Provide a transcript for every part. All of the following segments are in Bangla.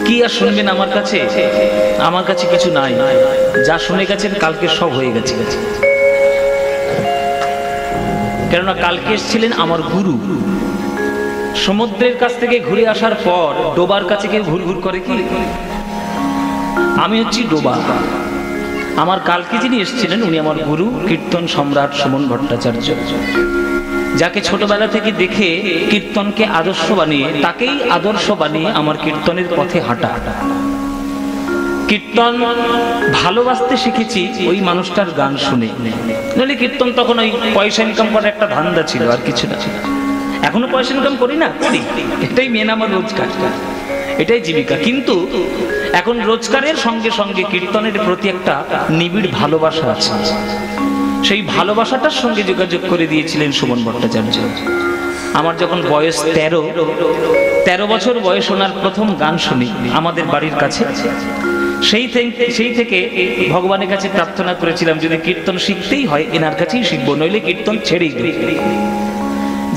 কি আর শুনবেন আমার কাছে? আমার কাছে কিছু নাই, যা শুনে গেছেন কালকে সব হয়ে গেছে। কেননা কালকে এসেছিলেন আমার গুরু। সমুদ্রের কাছ থেকে ঘুরে আসার পর ডোবার কাছে কেউ ঘুর ঘুর করে কি? আমি হচ্ছি ডোবা। আমার কালকে যিনি এসেছিলেন উনি আমার গুরু, কীর্তন সম্রাট সুমন ভট্টাচার্য, যাকে ছোটবেলা থেকে দেখে কীর্তনকে আদর্শ বানিয়ে, তাকেই আদর্শ বানিয়ে আমার কীর্তনের পথে হাঁটা। কীর্তন ভালোবাসতে শিখেছি ওই মানুষটার গান শুনে। নইলে কীর্তন তখন ওই পয়সা ইনকাম করার একটা ধান্দা ছিল, আর কিছু না। এখনো পয়সা ইনকাম করি না, করি, এটাই মেন আমার রোজগার, এটাই জীবিকা। কিন্তু এখন রোজগারের সঙ্গে সঙ্গে কীর্তনের প্রতি একটা নিবিড় ভালোবাসা আছে। সেই ভালোবাসাটার সঙ্গে যোগাযোগ করে দিয়েছিলেন সুমন ভট্টাচার্য। আমার যখন বয়স 13 বছর বয়স, ওনার প্রথম গান শুনি আমাদের বাড়ির কাছে। সেই থেকে ভগবানের কাছে প্রার্থনা করেছিলাম, যদি কীর্তন শিখতেই হয় এনার কাছেই শিখবো, নইলে কীর্তন ছেড়েই দেব।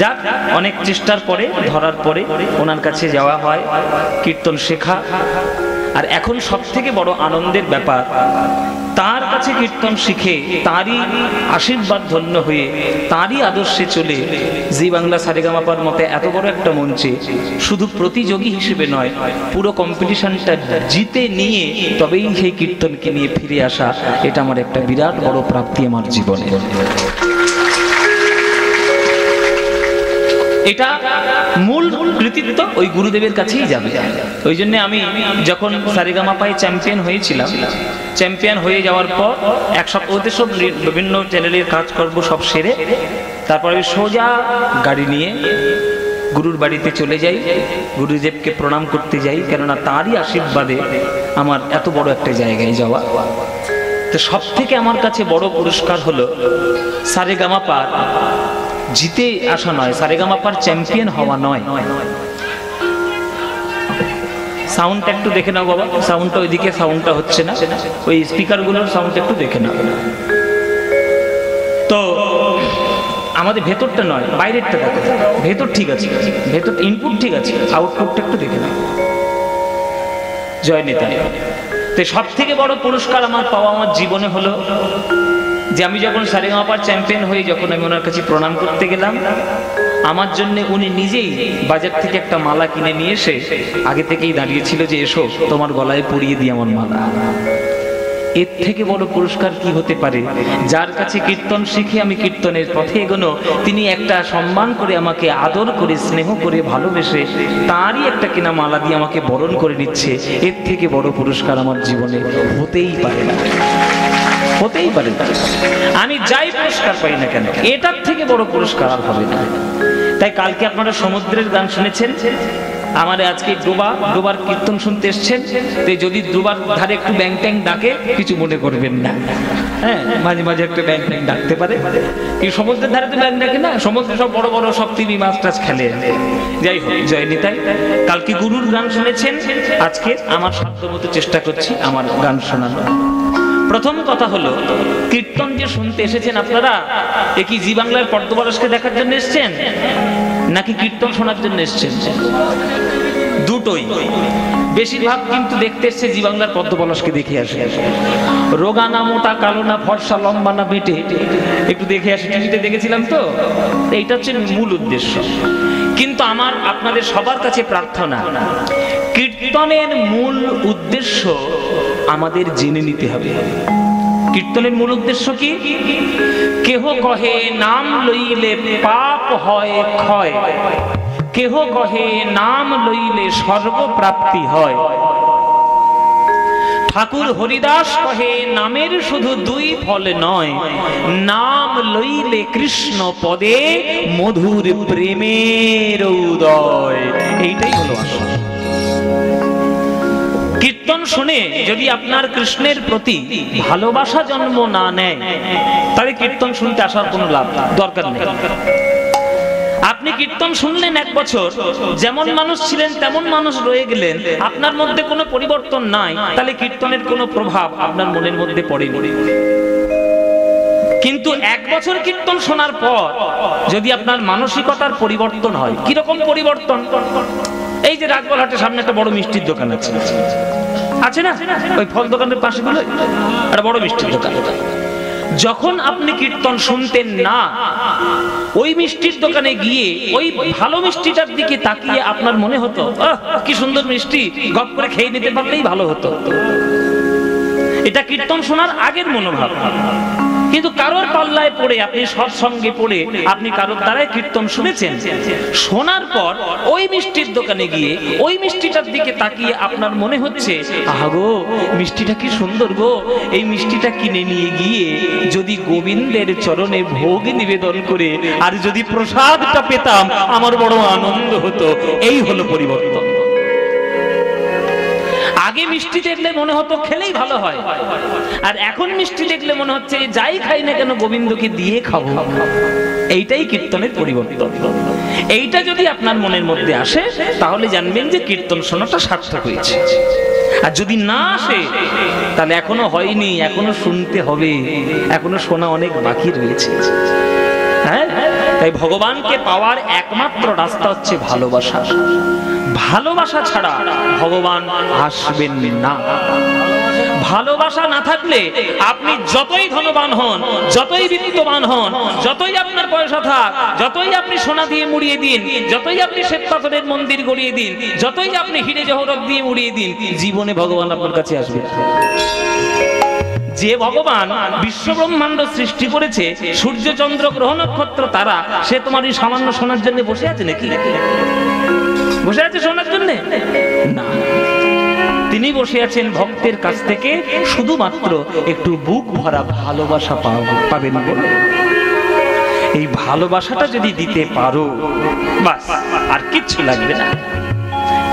যাক, অনেক চেষ্টার পরে, ধরার পরে ওনার কাছে যাওয়া হয়, কীর্তন শেখা। আর এখন সব থেকে বড় আনন্দের ব্যাপার, তার কাছে কীর্তন শিখে, তারই আশীর্বাদ ধন্য হয়ে, তারই আদর্শে চলে জি বাংলা সারেগামাপার মতে এত বড় একটা মঞ্চে শুধু প্রতিযোগী হিসেবে নয়, পুরো কম্পিটিশনটা জিতে নিয়ে তবেই সেই কীর্তনকে নিয়ে ফিরে আসা, এটা আমার একটা বিরাট বড় প্রাপ্তি আমার জীবনে। এটা মূল কৃতিত্ব ওই গুরুদেবের কাছেই যাবে। ওই জন্য আমি যখন সারেগামাপায় চ্যাম্পিয়ন হয়েছিলাম, চ্যাম্পিয়ন হয়ে যাওয়ার পর এক সপ্তাহ ওদের সব বিভিন্ন চ্যানেলের কাজ করবো সব সেরে, তারপরে আমি সোজা গাড়ি নিয়ে গুরুর বাড়িতে চলে যাই, গুরুদেবকে প্রণাম করতে যাই, কেননা তারই আশীর্বাদে আমার এত বড় একটা জায়গায় যাওয়া। তো সব থেকে আমার কাছে বড় পুরস্কার হলো সারেগামাপা জিতে আসা নয়, সারেগামাপার চ্যাম্পিয়ন হওয়া নয়। সাউন্ডটা একটু দেখে নাও বাবা, সাউন্ডটা ওইদিকে সাউন্ডটা হচ্ছে না, ওই স্পিকারগুলোর সাউন্ডটা একটু দেখে নাও। তো আমাদের ভেতরটা নয়, বাইরেরটা দেখো। ভেতর ঠিক আছে, ভেতর ইনপুট ঠিক আছে, আউটপুটটা একটু দেখে নাও। জয় নেতা। তো সব থেকে বড় পুরস্কার আমার পাওয়া আমার জীবনে হলো যে আমি যখন সারেগামাপার চ্যাম্পিয়ন হয়ে যখন আমি ওনার কাছে প্রণাম করতে গেলাম, আমার জন্য উনি নিজেই বাজার থেকে একটা মালা কিনে নিয়ে এসে আগে থেকেই দাঁড়িয়েছিল যে এসো তোমার গলায় পরিয়ে দিই আমার মালা। এর থেকে বড় পুরস্কার কি হতে পারে? যার কাছে কীর্তন শিখে আমি কীর্তনের পথে এগোনো, তিনি একটা সম্মান করে আমাকে আদর করে স্নেহ করে ভালোবেসে তারই একটা কিনা মালা দিয়ে আমাকে বরণ করে নিচ্ছে। এর থেকে বড় পুরস্কার আমার জীবনে হতেই পারে না, হতেই পারে না। আমি যাই পুরস্কার পাই না কেন, এটার থেকে বড় পুরস্কার আর হবে না। তাই কালকে আপনারা সমুদ্রের গান শুনেছেন, আমাদের আজকে ডোবার কীর্তন শুনতে এসছেন। তো যদি ডোবার ধারে একটু ব্যাং ট্যাং ডাকে কিছু মনে করবেন না, হ্যাঁ, মাঝে মাঝে একটা ব্যাং ট্যাং ডাকতে পারে। কিন্তু সমুদ্রের ধারে তো ব্যাং ডাকে না, সমুদ্রে সব বড় বড় সব তিমি মাছ টাছ খেলে। যাই হোক, জয় নিতাই। কালকে গুরুর গান শুনেছেন, আজকে আমার সাধ্যমতো চেষ্টা করছি আমার গান শোনানো। প্রথম কথা হলো, কীর্তন যে শুনতে এসেছেন আপনারা, এ কি জি বাংলার পদ্মপরশকে দেখার জন্য এসেছেন নাকি কীর্তন শোনার জন্য এসেছেন? দুটোই। বেশিরভাগ কিন্তু দেখতে এসছে জি বাংলার পদ্মপরশকে দেখে আসে। রোগা না মোটা, কালো না ফর্সা, লম্বা না বেটে, একটু দেখে আসে। টিভিতে দেখেছিলাম তো, এইটা হচ্ছে মূল উদ্দেশ্য। কিন্তু আমার আপনাদের সবার কাছে প্রার্থনা, কীর্তনের মূল উদ্দেশ্য আমাদের জেনে নিতে হবে। কীর্তনের মূল উদ্দেশ্য কি? কেহ কহে নাম লইলে পাপ হয় ক্ষয়, কেহ কহে নাম লইলে স্বর্গপ্রাপ্তি হয়। ঠাকুর হরিদাস কহে নামের শুধু দুই ফল নয়, নাম লইলে কৃষ্ণ পদে মধুর প্রেমের উদয়। এইটাই হলো আসল। কীর্তন শুনে যদি আপনার কৃষ্ণের প্রতি ভালোবাসা জন্ম না নেয়, তাহলে কীর্তন শুনতে আসার কোনো লাভ দরকার নেই। আপনি কীর্তন শুনলেন 1 বছর, যেমন মানুষ ছিলেন তেমন মানুষ রয়ে গেলেন, আপনার মধ্যে কোনো পরিবর্তন নাই, তাহলে কীর্তনের কোনো প্রভাব আপনার মনের মধ্যে পড়েনি। কিন্তু 1 বছর কীর্তন শোনার পর যদি আপনার মানসিকতার পরিবর্তন হয়, কিরকম পরিবর্তন? এই যে রাজবলহাটের সামনে একটা বড় মিষ্টির দোকান আছে, আছে না? ওই ফল দোকানের পাশে গুলো একটা বড় মিষ্টির দোকান। যখন আপনি কীর্তন শুনতেন না, ওই মিষ্টির দোকানে গিয়ে ওই ভালো মিষ্টিটার দিকে তাকিয়ে আপনার মনে হতো কি সুন্দর মিষ্টি, গপ করে খেয়ে নিতে পারলেই ভালো হতো। এটা কীর্তন শোনার আগের মনোভাব। কিন্তু কারোর পাল্লায় পড়ে, আপনি সৎসঙ্গে পড়ে আপনি কারোর দ্বারাই কীর্তন শুনেছেন, শোনার পর ওই মিষ্টির দোকানে গিয়ে ওই মিষ্টিটার দিকে তাকিয়ে আপনার মনে হচ্ছে আহা গো, মিষ্টিটা কি সুন্দর গো, এই মিষ্টিটা কিনে নিয়ে গিয়ে যদি গোবিন্দের চরণে ভোগ নিবেদন করে আর যদি প্রসাদটা পেতাম আমার বড় আনন্দ হতো। এই হলো পরিবর্তন। আগে মিষ্টি দেখলে মনে হতো খেলেই ভালো হয়, আর এখন মিষ্টি দেখলে মনে হচ্ছে যাই খাই না কেন গোবিন্দকে দিয়ে খাবো। এইটাই কীর্তনের পরিবর্তন। এইটা যদি আপনার মনের মধ্যে আসে তাহলে জানবেন যে কীর্তন শোনাটা সার্থক হয়েছে। আর যদি না আসে তাহলে এখনো হয়নি, এখনো শুনতে হবে, এখনো শোনা অনেক বাকি রয়েছে। হ্যাঁ, তাই ভগবানকে পাওয়ার একমাত্র রাস্তা হচ্ছে ভালোবাসা। ভালোবাসা ছাড়া ভগবান আসবেন না। ভালোবাসা না থাকলে আপনি যতই ধনবান হন, যতই বিত্তবান হন, যতই আপনার পয়সা থাক, যতই আপনি সোনা দিয়ে মুড়িয়ে দিন, যতই আপনি শ্বেতপাথরের মন্দির গড়িয়ে দিন, যতই আপনি হিরে জহরত দিয়ে মুড়িয়ে দিন, জীবনে ভগবান আপনার কাছে আসবে। যে ভগবান বিশ্ব ব্রহ্মাণ্ড সৃষ্টি করেছে, সূর্য চন্দ্র গ্রহ নক্ষত্র তারা, সে তোমার এই সামান্য শোনার জন্য বসে আছে নাকি? বসে আছে শোনার জন্য না, তিনি বসে আছেন ভক্তের কাছ থেকে শুধুমাত্র একটু বুক ভরা ভালোবাসা পাবেন বলে। এই ভালোবাসাটা যদি দিতে পারো বাস, আর কিচ্ছু লাগবে না,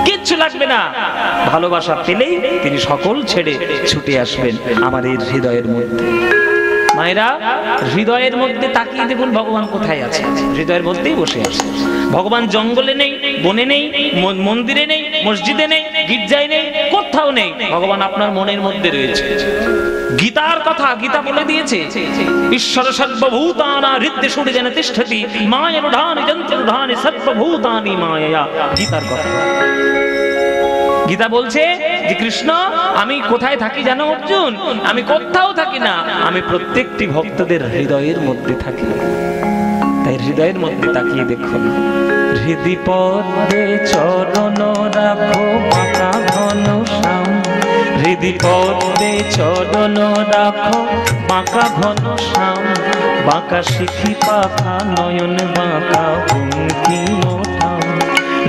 কিচ্ছু লাগবে না। ভালোবাসা পেলেই তিনি সকল ছেড়ে ছুটে আসবেন আমার এই হৃদয়ের মধ্যে। মায়েরা, হৃদয়ের মধ্যে তাকিয়ে দেখুন ভগবান কোথায় আছে। হৃদয়ের মধ্যেই বসে আছে ভগবান। জঙ্গলে নেই, বনে নেই, মন্দিরে নেই, মসজিদে নেই, গির্জায় নেই, কোথাও নেই, ভগবান আপনার মনের মধ্যে রয়েছে। গীতার কথা গীতা বলে দিয়েছে, ঈশ্বর সর্বভূতানা হৃদয়ে সূর্যেন তিষ্ঠতি মায়ারূঢ়ানি যন্ত্ররূঢ়ানি সর্বভূতানি মায়া। গীতার কথা। গীতা বলছে যে কৃষ্ণ আমি কোথায় থাকি জানো অর্জুন? আমি কোথাও থাকি না, আমি প্রত্যেকটি ভক্তদের হৃদয়ের মধ্যে থাকি। তাই হৃদয়ের মধ্যে তাকিয়ে দেখুন। হৃদি পদ্মে চরণ রাখো বাঁকা ঘন শ্যাম, হৃদি পদ্মে চরণ রাখো বাঁকা ঘন শ্যাম, বাঁকা শিখি পাখা নয়ন বাঁকা বঙ্কিম ঠাম।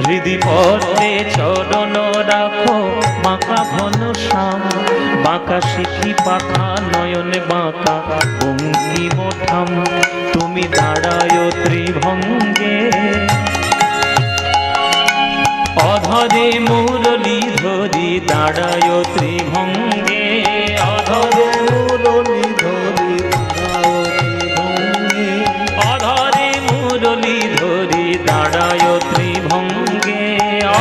হৃদি পদ্মে চরণ রাখো বাঁকা ঘন শ্যাম, বাঁকা শিখি পাখা নয়ন বাঁকা বঙ্কিম ঠাম। তুমি দাঁড়ায় ত্রিভঙ্গে অধরে মুরলী ধরি, দাঁড়ায় ত্রিভঙ্গে অধরে মুরলী ধরি, অধরে মুরলী ধরি দাঁড়ায় ত্রিভঙ্গে,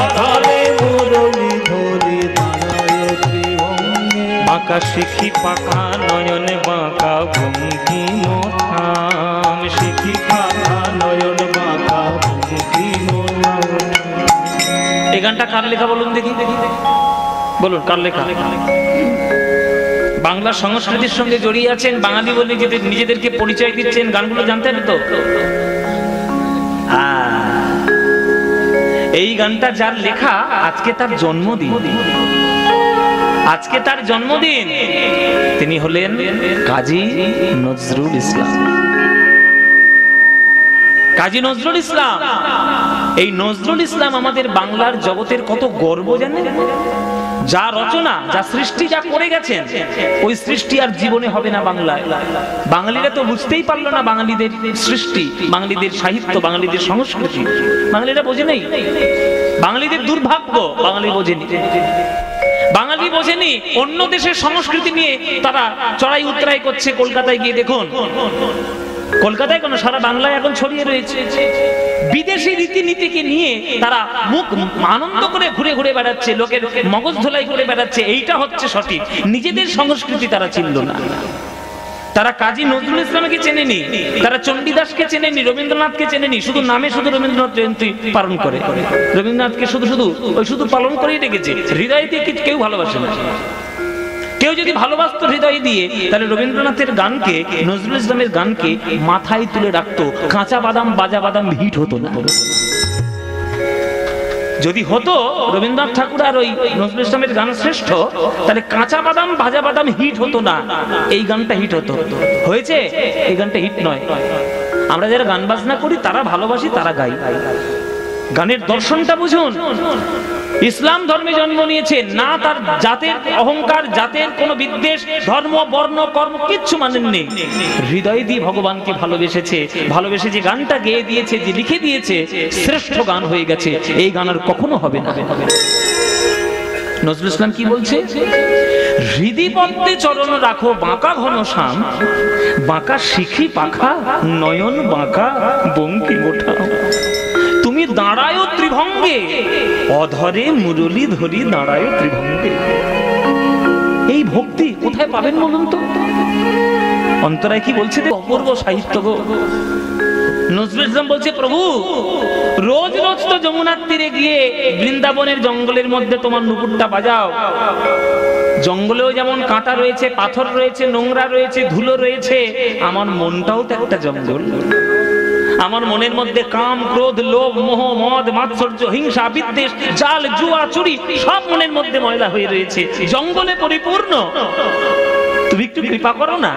অধরে মুরলী ধরি দাঁড়ায় ত্রিভঙ্গে। বাঁকা শিখি পাখা নয়ন বাঁকা বঙ্কিম ঠাম, শিখি পাখা নয়ন বাঁকা বঙ্কিম ঠাম। এই গানটা কার লেখা বলুন দেখি, বলুন কার লেখা? বাংলা সংস্কৃতির সঙ্গে জড়িয়ে আছেন, বাঙালি বলে নিজেদেরকে পরিচয় দিচ্ছেন, গানগুলো জানতেন তো? এই গানটা যার লেখা, আজকে তার জন্মদিন, আজকে তার জন্মদিন। তিনি হলেন কাজী নজরুল ইসলাম। কাজী নজরুল ইসলাম, এই নজরুল ইসলাম আমাদের বাংলার জগতের কত গর্ব জানেন? যা রচনা, যা সৃষ্টি, যা করে গেছেন, ওই সৃষ্টি আর জীবনে হবে না বাংলায়। বাঙালিরা তো বুঝতেই পারলো না বাঙালিদের সৃষ্টি, বাঙালিদের সাহিত্য, বাঙালিদের সংস্কৃতি। বাঙালিরা বোঝে নেই, বাঙালিদের দুর্ভাগ্য, বাঙালি বোঝেনি। বাঙালি বোঝেনি অন্য দেশের সংস্কৃতি নিয়ে তারা চড়াই উতরাই করছে। কলকাতায় গিয়ে দেখুন, কলকাতায় কেন সারা বাংলায় এখন ছড়িয়ে রয়েছে বিদেশি রীতিনীতিকে নিয়ে তারা মুখ আনন্দ করে ঘুরে ঘুরে বেড়াচ্ছে, লোকের মগজ ধোলাই করে বেড়াচ্ছে। এইটা হচ্ছে সঠিক, নিজেদের সংস্কৃতি তারা চিনল না। তারা কাজী নজরুল ইসলামকে চেনেনি, তারা চণ্ডীদাসকে চেনেনি, রবীন্দ্রনাথকে চেনেনি, শুধু নামে শুধু রবীন্দ্রনাথ জয়ন্তী পালন করে, রবীন্দ্রনাথকে শুধু পালন করেই রেখেছে, হৃদয় দিয়ে কেউ ভালোবাসে না। কেউ যদি ভালোবাসতো হৃদয় দিয়ে, তাহলে রবীন্দ্রনাথের গানকে, নজরুল ইসলামের গানকে মাথায় তুলে রাখতো, কাঁচা বাদাম বাজা বাদাম হিট হতো না। যদি হতো রবীন্দ্রনাথ ঠাকুর আর ওই নজরুল ইসলামের গান শ্রেষ্ঠ, তাহলে কাঁচা বাদাম ভাজা বাদাম হিট হতো না, এই গানটা হিট হতো। হয়েছে? এই গানটা হিট নয়। আমরা যারা গান বাজনা করি তারা ভালোবাসি, তারা গাই। গানের দর্শনটা বুঝুন। ইসলাম ধর্মে জন্ম নিয়েছে না, তার জাতের অহংকার, জাতের কোনো বিদ্বেষ, ধর্ম বর্ণ কর্ম কিচ্ছু মানেননি, হৃদয় দিয়ে ভগবানকে ভালোবেসেছে, ভালোবেসে যে গানটা গেয়ে দিয়েছে, যে লিখে দিয়েছে, শ্রেষ্ঠ গান হয়ে গেছে। এই গান আর কখনো হবে না। নজরুল ইসলাম কি বলছে? হৃদি পদ্মে চরণ রাখো বাঁকা ঘন শ্যাম, বাঁকা শিখি পাখা নয়ন বাঁকা বঙ্কি ওঠা। তুমি দাঁড়ায় ত্রিভঙ্গে, অধরে মুরলী ধরি দাঁড়ায় ত্রিভঙ্গে। এই ভক্তি কোথায় পাবেন বলুন তো? অন্তরায় কি বলছে? অপূর্ব সাহিত্য গো। নজরুল ইসলাম বলছে, প্রভু রোজ রোজ তো যমুনার তীরে গিয়ে বৃন্দাবনের জঙ্গলের মধ্যে তোমার নুপুরটা বাজাও। জঙ্গলেও যেমন কাঁটা রয়েছে, পাথর রয়েছে, নোংরা রয়েছে, ধুলো রয়েছে, আমার মনটাও তো একটা জঙ্গল। আমার মনের মধ্যে কাম, ক্রোধ, লোভ, মোহ, মদ, মাৎসর্য, হিংসা, বিদ্বেষ, জাল, জুয়া, চুরি সব মনের মধ্যে ময়লা হয়ে রয়েছে, জঙ্গলে পরিপূর্ণ। তুমি একটু কৃপা করো না,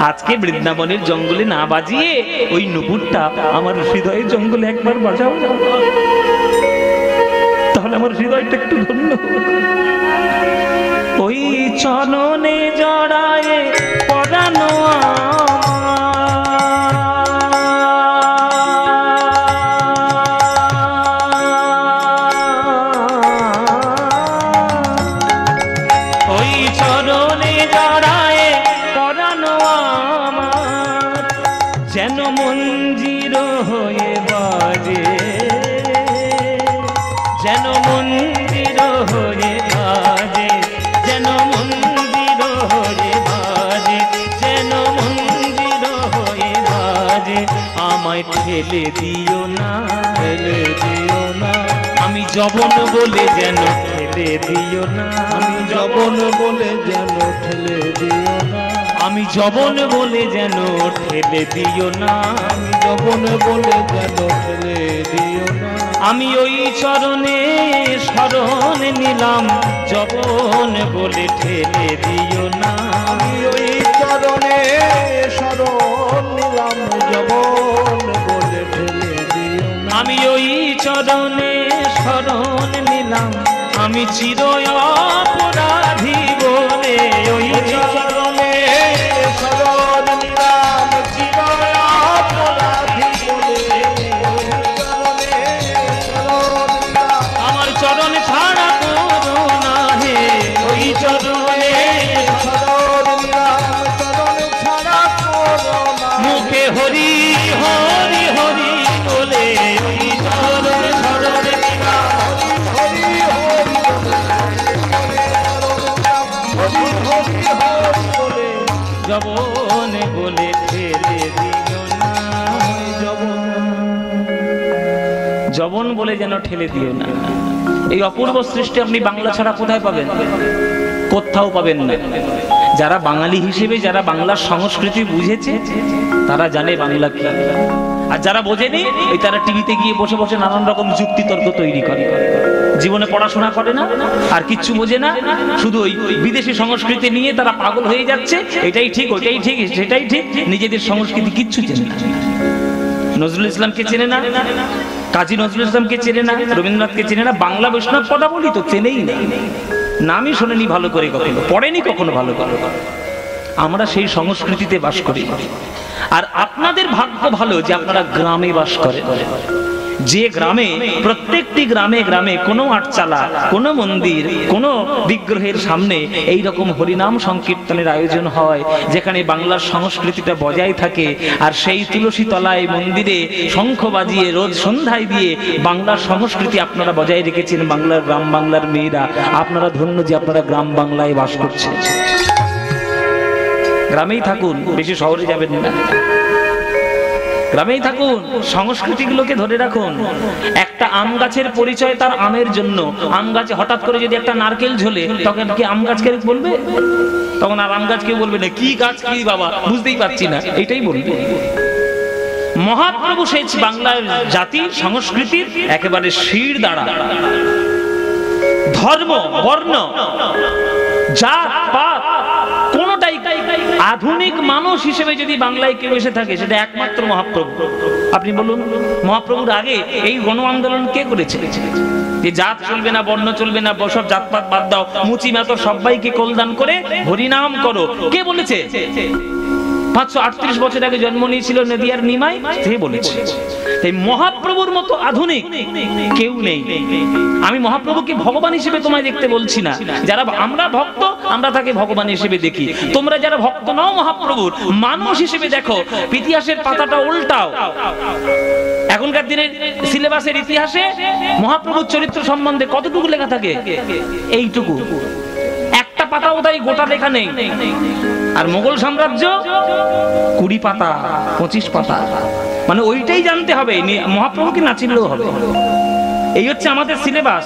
আজকে বৃন্দাবনের জঙ্গলে না বাজিয়ে ওই নুপুরটা আমার হৃদয়ের জঙ্গলে একবার বাজাও, তাহলে আমার হৃদয়টা একটু ধন্য হোক। ওই চরণে জড়ায়ে পরানো ঠেলে দিও না, ঠেলে দিও না, আমি যবন বলে যেন ঠেলে দিও না, আমি যবন বলে যেন ঠেলে দিও না, আমি যবন বলে যেন ঠেলে দিও না, আমি যবন বলে যেন ঠেলে দিও না। আমি ওই চরণে শরণ নিলাম, যবন বলে ঠেলে দিও না, আমি ওই চরণে শরণ নিলাম, যবন বলে ঠেলে দিও না, আমি ওই চরণে শরণ নিলাম, আমি চির অপরাধী বলে ওই চরণে শরণ নিলাম, চির অপরাধী বলে আমার চরণ ছাড়া করো না হে, ওই চরণে শরণ নিলাম, চরণ ছাড়া করো না, মুখে হরি হরি হরি বলে ওই চরণে শরণ নিলাম, হরি হরি বলে যবন বলে ঠেলে দিও না, যবন বলে যেন ঠেলে দিও না। এই অপূর্ব সৃষ্টি আপনি বাংলা ছাড়া কোথায় পাবেন? কোথাও পাবেন না। যারা বাঙালি হিসেবে, যারা বাংলার সংস্কৃতি বুঝেছে, তারা জানে বাংলা কি। আর যারা বোঝেনি, ওই তারা টিভিতে গিয়ে বসে বসে নানান রকম যুক্তি তর্ক তৈরি করে, জীবনে পড়াশোনা করে না, আর কিচ্ছু বোঝে না, শুধু ওই বিদেশি সংস্কৃতি নিয়ে তারা পাগল হয়ে যাচ্ছে। এটাই ঠিক, ওইটাই ঠিক, সেটাই ঠিক, নিজেদের সংস্কৃতি কিচ্ছু চেনে না। নজরুল ইসলামকে চেনে না, কাজী নজরুল ইসলামকে চেনে না, রবীন্দ্রনাথকে চেনে না, বাংলা বৈষ্ণব পদাবলী তো চেনেই না, নামই শোনেনি ভালো করে, কখনো পড়েনি কখনো ভালো করে। আমরা সেই সংস্কৃতিতে বাস করি। আর আপনাদের ভাগ্য ভালো যে আপনারা গ্রামে বাস করেন, যে গ্রামে, প্রত্যেকটি গ্রামে গ্রামে কোনো আটচালা, কোনো মন্দির, কোনো বিগ্রহের সামনে এই রকম হরিনাম সংকীর্তনের আয়োজন হয়, যেখানে বাংলার সংস্কৃতিটা বজায় থাকে। আর সেই তুলসী তলায় মন্দিরে শঙ্খ বাজিয়ে রোজ সন্ধ্যায় দিয়ে বাংলার সংস্কৃতি আপনারা বজায় রেখেছেন। বাংলার গ্রাম বাংলার মেয়েরা, আপনারা ধন্য যে আপনারা গ্রাম বাংলায় বাস করছেন। গ্রামেই থাকুন, বেশি শহরে যাবেন না, গ্রামেই থাকুন, সংস্কৃতিগুলোকে ধরে রাখুন। একটা আম গাছের পরিচয় তার আমের জন্য। আম গাছে হঠাৎ করে যদি একটা নারকেল ঝোলে, তখন কি আম গাছকে বলবে? তখন আর আম গাছ কেউ বলবে না, কি গাছ কি বাবা বুঝতেই পারছি না, এটাই বলবে। মহাপ্রভু সেচ বাংলার জাতি সংস্কৃতির একেবারে শির দ্বারা। ধর্ম, বর্ণ, জাত পাত কোনটাই আধুনিক মানুষ হিসেবে যদি বাংলায় কেউ এসে থাকে, সেটা একমাত্র মহাপ্রভু। আপনি বলুন, মহাপ্রভুর আগে এই গণ আন্দোলন কে করেছে? যে জাত চলবে না, বর্ণ চলবে না, সব জাতপাত বাদ দাও, মুচি মাতো সবাইকে কল্যাণ করে হরিনাম করো, কে বলেছে? 538 বছর আগে জন্ম নিয়েছিল নদিয়ার নিমাই, সে বলেছে। এই মহাপ্রভুর মতো আধুনিক কেউ নেই। আমি মহাপ্রভুকে ভগবান হিসেবে তোমায় দেখতে বলছি না, যারা আমরা ভক্ত আমরা তাকে ভগবান হিসেবে দেখি। তোমরা যারা ভক্ত নও মহাপ্রভুর, মানুষ হিসেবে দেখো। ইতিহাসের পাতাটা উল্টাও। এখনকার দিনের সিলেবাসের ইতিহাসে মহাপ্রভুর চরিত্র সম্বন্ধে কতটুকু লেখা থাকে? এইটুকু, একটা পাতাও তাই গোটা লেখা নেই। আর মোগল সাম্রাজ্য 20 পাতা 25 পাতা, মানে ওইটাই জানতে হবে, মহাপ্রভুকে না চিনলেও হবে। এই হচ্ছে আমাদের সিলেবাস।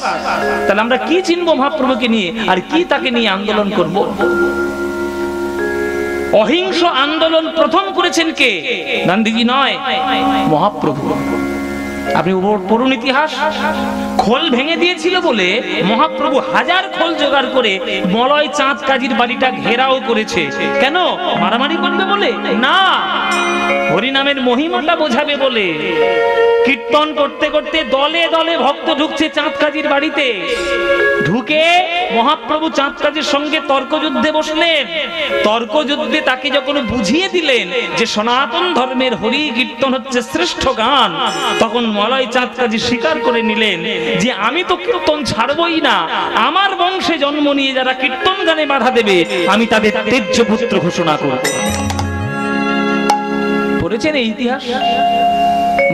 তাহলে আমরা কি চিনবো মহাপ্রভুকে নিয়ে, আর কি তাকে নিয়ে আন্দোলন করব? অহিংস আন্দোলন প্রথম করেছেন কে? গান্ধীজি নয়, মহাপ্রভু। আপনি পড়ুন ইতিহাস। খোল ভেঙে দিয়েছিল বলে মহাপ্রভু হাজার খোল জোগাড় করে মলয় চাঁদ কাজীর বাড়িটা ঘেরাও করেছে। কেন? মারামারি করবে বলে না, হরিনামের মহিমাটা বোঝাবে বলে। কীর্তন করতে করতে দলে দলে ভক্ত ঢুকছে চাঁদ কাজীর বাড়িতে। ঢুকে মহাপ্রভু চাঁদ কাজীর সঙ্গে তর্কযুদ্ধে বসলেন। তর্কযুদ্ধে তাকে যখন বুঝিয়ে দিলেন যে সনাতন ধর্মের হরি কীর্তন হচ্ছে শ্রেষ্ঠ গান, তখন মলয় চাঁদ কাজী স্বীকার করে নিলেন যে আমি তো কীর্তন ছাড়বই না। আমার বংশে জন্ম নিয়ে যারা কীর্তন গানে বাধা দেবে, আমি তাদের তেজ্য পুত্র ঘোষণা করব। পড়েছেন এই ইতিহাস?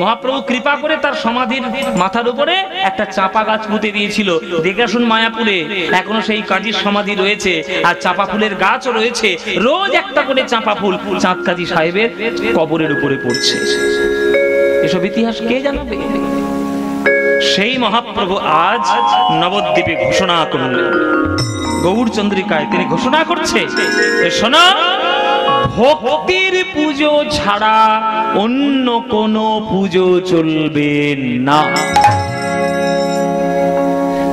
মহাপ্রভু কৃপা করে তার সমাধির মাথার উপরে একটা চাপা গাছ পুঁতে দিয়েছিল। দেখে আসুন মায়াপুরে এখনো সেই কাজীর সমাধি রয়েছে, আর চাপা ফুলের গাছও রয়েছে। রোজ একটা করে চাপা ফুল চাঁদ কাজী সাহেবের কবরের উপরে পড়ছে। এসব ইতিহাস কে জানাবে? সেই মহাপ্রভু আজ নবদ্বীপে ঘোষণা করলেন, গৌরচন্দ্রিকায় তিনি ঘোষণা করছে, শোনো, ভক্তির পুজো ছাড়া অন্য কোন পুজো চলবে না।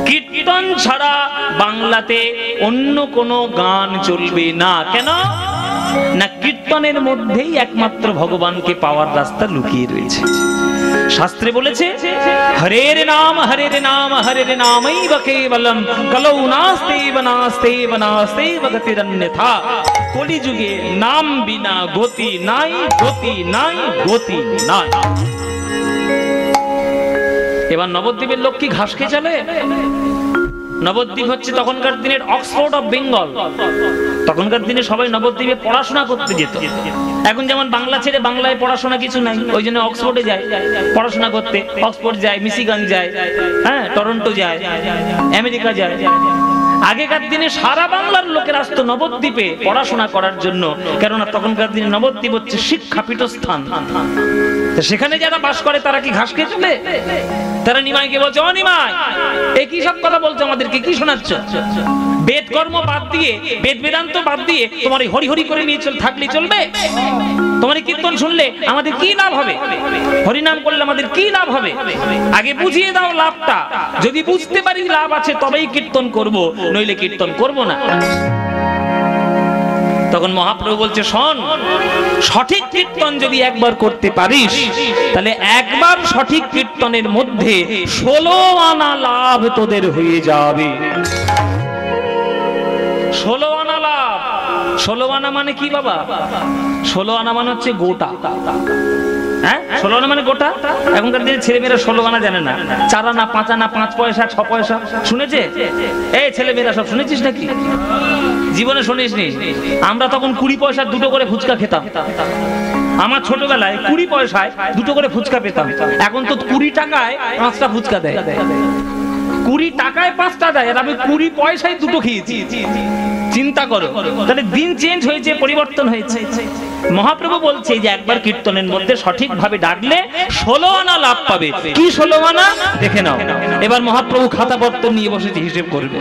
কীর্তন ছাড়া বাংলাতে অন্য কোন গান চলবে না। কেন না? কীর্তনের মধ্যেই একমাত্র ভগবানকে পাওয়ার রাস্তা লুকিয়ে রয়েছে। শাস্ত্রে বলেছে, হরের নাম হরের নাম হরের নামৈব কেবলম কলৌ নাস্তেব নাস্তেব নাস্তেব গতিরন্যথা। কলিযুগে নাম বিনা গতি নাই, গতি নাই, গতি নাই। এবার নবদ্বীপের লোক কি ঘাস খেয়ে চলে? নবদ্বীপ হচ্ছে তখনকার দিনের অক্সফোর্ড অফ বেঙ্গল। তখনকার দিনে সবাই নবদ্বীপে পড়াশোনা করতে যেত। এখন যেমন বাংলা ছেড়ে বাংলায় পড়াশোনা কিছু নাই, ওই জন্য অক্সফোর্ডে যায় পড়াশোনা করতে। অক্সফোর্ড যায়, মিশিগান যায়, হ্যাঁ, টরন্টো যায়, আমেরিকা যায়। আগেকার দিনে সারা বাংলার লোকের আসতো নবদ্বীপে পড়াশোনা করার জন্য, কেননা তখনকার দিনে নবদ্বীপ হচ্ছে শিক্ষা পীঠস্থান। সেখানে যারা বাস করে তারা কি ঘাস খেয়ে চলে? তারা নিমাইকে বলছে, ও নিমাই, এই কি সব কথা বলছো, আমাদেরকে কি শোনাচ্ছ? বেদ কর্ম বাদ দিয়ে, বেদ বেদান্ত বাদ দিয়ে তোমার এই হরি হরি করে নিয়ে থাকলে চলবে? তোমার কীর্তন শুনলে আমাদের কি লাভ হবে? হরিনাম করলে আমাদের কি লাভ হবে? আগে বুঝিয়ে দাও লাভটা। যদি বুঝতে পারি লাভ আছে তবেই কীর্তন করব, নইলে কীর্তন করব না। তখন মহাপ্রভু বলছে, শোন, সঠিক কীর্তন যদি একবার করতে পারিস, তাহলে একবার সঠিক কীর্তনের মধ্যে 16 আনা লাভ তোদের হয়ে যাবে। 16 আনা লাভ। 16 আনা মানে কি বাবা? 16 আনা মানে হচ্ছে গোটা। হ্যাঁ, 16 আনা মানে গোটা। এখনকার দিনে ছেলেমেয়েরা 16 আনা জানে না। 4 আনা, 5 আনা, 5 পয়সা, 6 পয়সা শুনেছে? এই ছেলেমেয়েরা সব শুনেছিস নাকি? জীবনে শুনিসনি? আমরা তখন 20 পয়সার 2টো করে ফুচকা খেতাম। আমার ছোটবেলায় 20 পয়সায় 2টো করে ফুচকা পেতাম। এখন তো 20 টাকায় 5টা ফুচকা দেয়। 20 টাকায় 5টা দেয়, আর আমি 20 পয়সায় 2টো খেয়েছি। চিন্তা করো, তাহলে দিন চেঞ্জ হয়েছে, পরিবর্তন হয়েছে। মহাপ্রভু বলছে যে একবার কীর্তনের মধ্যে সঠিকভাবে ডাকলে 16 আনা লাভ পাবে। কি 16 আনা দেখে নাও। এবার মহাপ্রভু খাতা পত্র নিয়ে বসেছে, হিসেব করবে।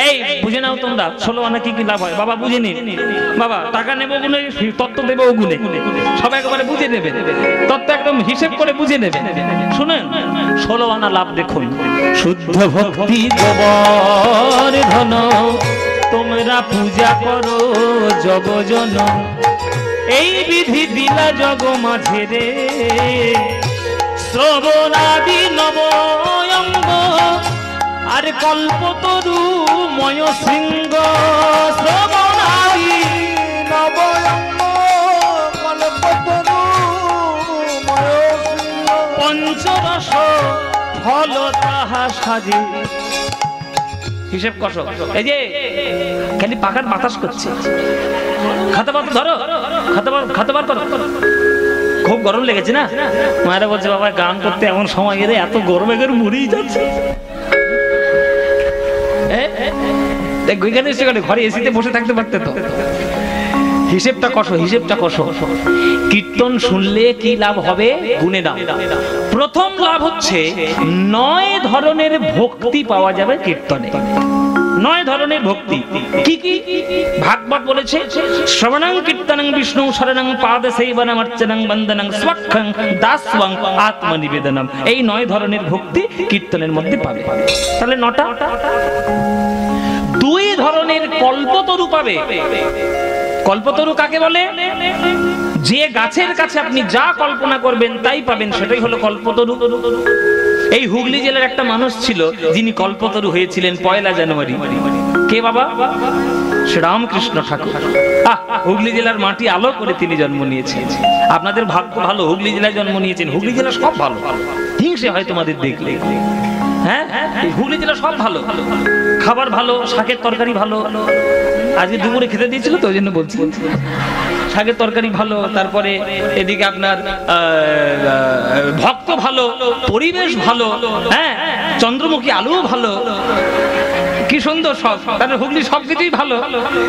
এই বুঝে নাও তোমরা 16 আনা কি কি লাভ হয়। বাবা বুঝে নিন, বাবা টাকা নেবো গুনে, তত্ত্ব দেবো গুনে, সব একবারে বুঝে নেবে, তত্ত্ব একদম হিসেব করে বুঝে নেবে। শুনেন 16 আনা লাভ দেখুন। শুদ্ধ ভক্তি গোবর ধন তোমরা পূজা করো জগজন, এই বিধি দিলা জগ মাঝে রে, শ্রবণাদি নবয়ঙ্গ আর কল্পতরু ময় শৃঙ্গ। শ্রবণাদি নবয়ঙ্গ কল্পতরু ময় শৃঙ্গ, পঞ্চরস ফল তাহা সাজে। হিসেব কষো, এই যে খালি পাখার বাতাস করছে। খাতা বার ধরো, খাতা বার করো। খুব গরম লেগেছে না? মায়েরা বলছে বাবা গান করতে এমন সময় গেলে এত গরমে গেলে মরেই যাচ্ছে। ঘরে এসিতে বসে থাকতে পারতে তো। হিসেবটা কষো, হিসেবটা কষো। কীর্তন শুনলে কি লাভ হবে গুনে নাও। প্রথম লাভ হচ্ছে 9 ধরনের ভক্তি পাওয়া যাবে কীর্তনে। 9 ধরনের ভক্তি কি কি? ভাগবত বলেছে শ্রবণং কীর্তনং বিষ্ণু শরণং পাদসেবনম অর্চনং বন্দনং স্বক্ষং দাস্বং আত্মনিবেদনম। এই 9 ধরনের ভক্তি কীর্তনের মধ্যে পাবে। তাহলে 9টা। 2 ধরনের কল্পতরু পাবে। কল্পতরু কাকে বলে? যে গাছের কাছে আপনি যা কল্পনা করবেন তাই পাবেন, সেটাই হলো কল্পতরু। এই হুগলি জেলার একটা মানুষ ছিল যিনি কল্পতরু হয়েছিলেন 1 জানুয়ারি। কে বাবা? শ্রীরামকৃষ্ণ ঠাকুর। হুগলি জেলার মাটি আলো করে তিনি জন্ম নিয়েছেন। আপনাদের ভাগ্য ভালো, হুগলি জেলায় জন্ম নিয়েছেন। হুগলি জেলা সব ভালো, হিংসে হয় তোমাদের দেখলে। হ্যাঁ, হুগলি জেলা সব ভালো, খাবার ভালো, শাকের তরকারি ভালো। আজকে দুপুরে খেতে দিয়েছিল তো ওই জন্য বলছি। শাকের তরকারি ভালো, তারপরে এদিকে আপনার ভক্ত ভালো, পরিবেশ ভালো, হ্যাঁ চন্দ্রমুখী আলুও ভালো, কি সুন্দর সব। তাহলে হুগলি সবকিছুই ভালো।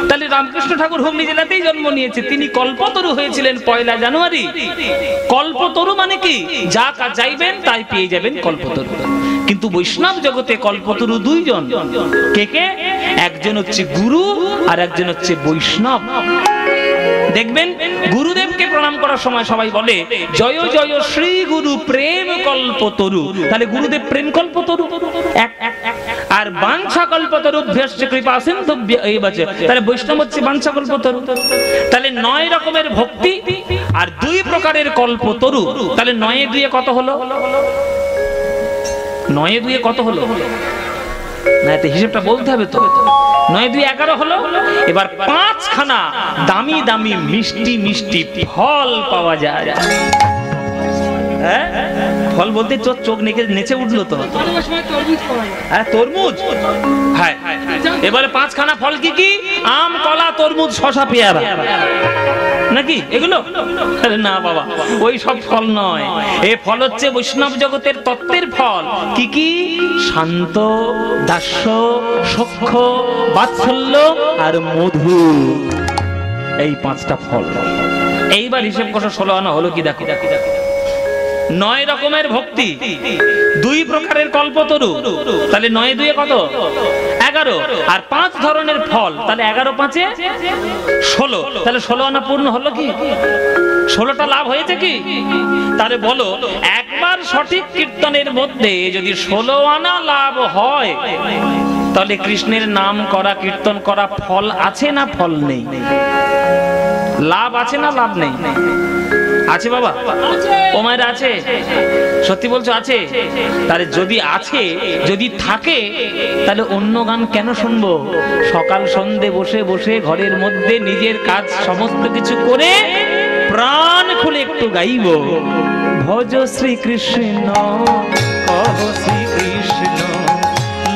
তাহলে রামকৃষ্ণ ঠাকুর হুগলি জেলাতেই জন্ম নিয়েছে। তিনি কল্পতরু হয়েছিলেন 1 জানুয়ারি। কল্পতরু মানে কি? যা চাইবেন তাই পেয়ে যাবেন, কল্পতরু। কিন্তু বৈষ্ণব জগতে কল্পতরু 2 জন। কে কে? একজন হচ্ছে গুরু আর একজন হচ্ছে বৈষ্ণব। দেখবেন গুরুদেবকে প্রণাম করার সময় সবাই বলে জয় জয় শ্রী গুরু প্রেম কল্পতরু। তাহলে গুরুদেব প্রেম কল্পতরু। আর বাঞ্ছা কল্পতরু ভ্যস্য কৃপা সিন্ধুভ্য এইবাচ। তাহলে বৈষ্ণব হচ্ছে বাঞ্ছা কল্পতরু। তাহলে 9 রকমের ভক্তি আর 2 প্রকারের কল্পতরু। তাহলে 9 এ 2 কত হলো? 9 এ 2 কত হলো? না, এতে হিসেবটা বলতে হবে তো। 9 2 11 হলো। এবার 5খানা দামি দামি মিষ্টি মিষ্টি ফল পাওয়া যায়। হ্যাঁ, ফল বলতে চোখ নেচে উঠলো তো। হ্যাঁ, তরমুজ। হ্যাঁ, এবারে 5খানা ফল কি কি? আম, কলা, তরমুজ, শসা, পেয়ারা, নাকি এগুলো? না বাবা, ওই সব ফল নয়। এই ফল হচ্ছে বৈষ্ণব জগতের তত্ত্বের ফল। কি কি? শান্ত, দাস্য, সখ্য, বাৎসল্য আর মধু। এই 5টা ফল। এইবার হিসেব কষো 16 আনা হলো কি দেখো। 9 রকমের ভক্তি, 2 প্রকারের কল্পতরু। তাহলে 9 2 কত? 11। আর 5 ধরনের ফল। তাহলে 11 5 16। তাহলে 16 আনা পূর্ণ হলো কি? 16টা লাভ হয়েছে কি? তাহলে বলো, একবার সঠিক কীর্তনের মধ্যে যদি 16 আনা লাভ হয়, তাহলে কৃষ্ণের নাম করা, কীর্তন করা ফল আছে না ফল নেই? লাভ আছে না লাভ নেই? আছে বাবা, ও মায়েরা আছে? সত্যি বলছো আছে? তাহলে যদি আছে, যদি থাকে, তাহলে অন্য গান কেন শুনবো? সকাল সন্ধে বসে বসে ঘরের মধ্যে নিজের কাজ সমস্ত কিছু করে প্রাণ খুলে একটু গাইব, ভজ শ্রীকৃষ্ণ কহ শ্রীকৃষ্ণ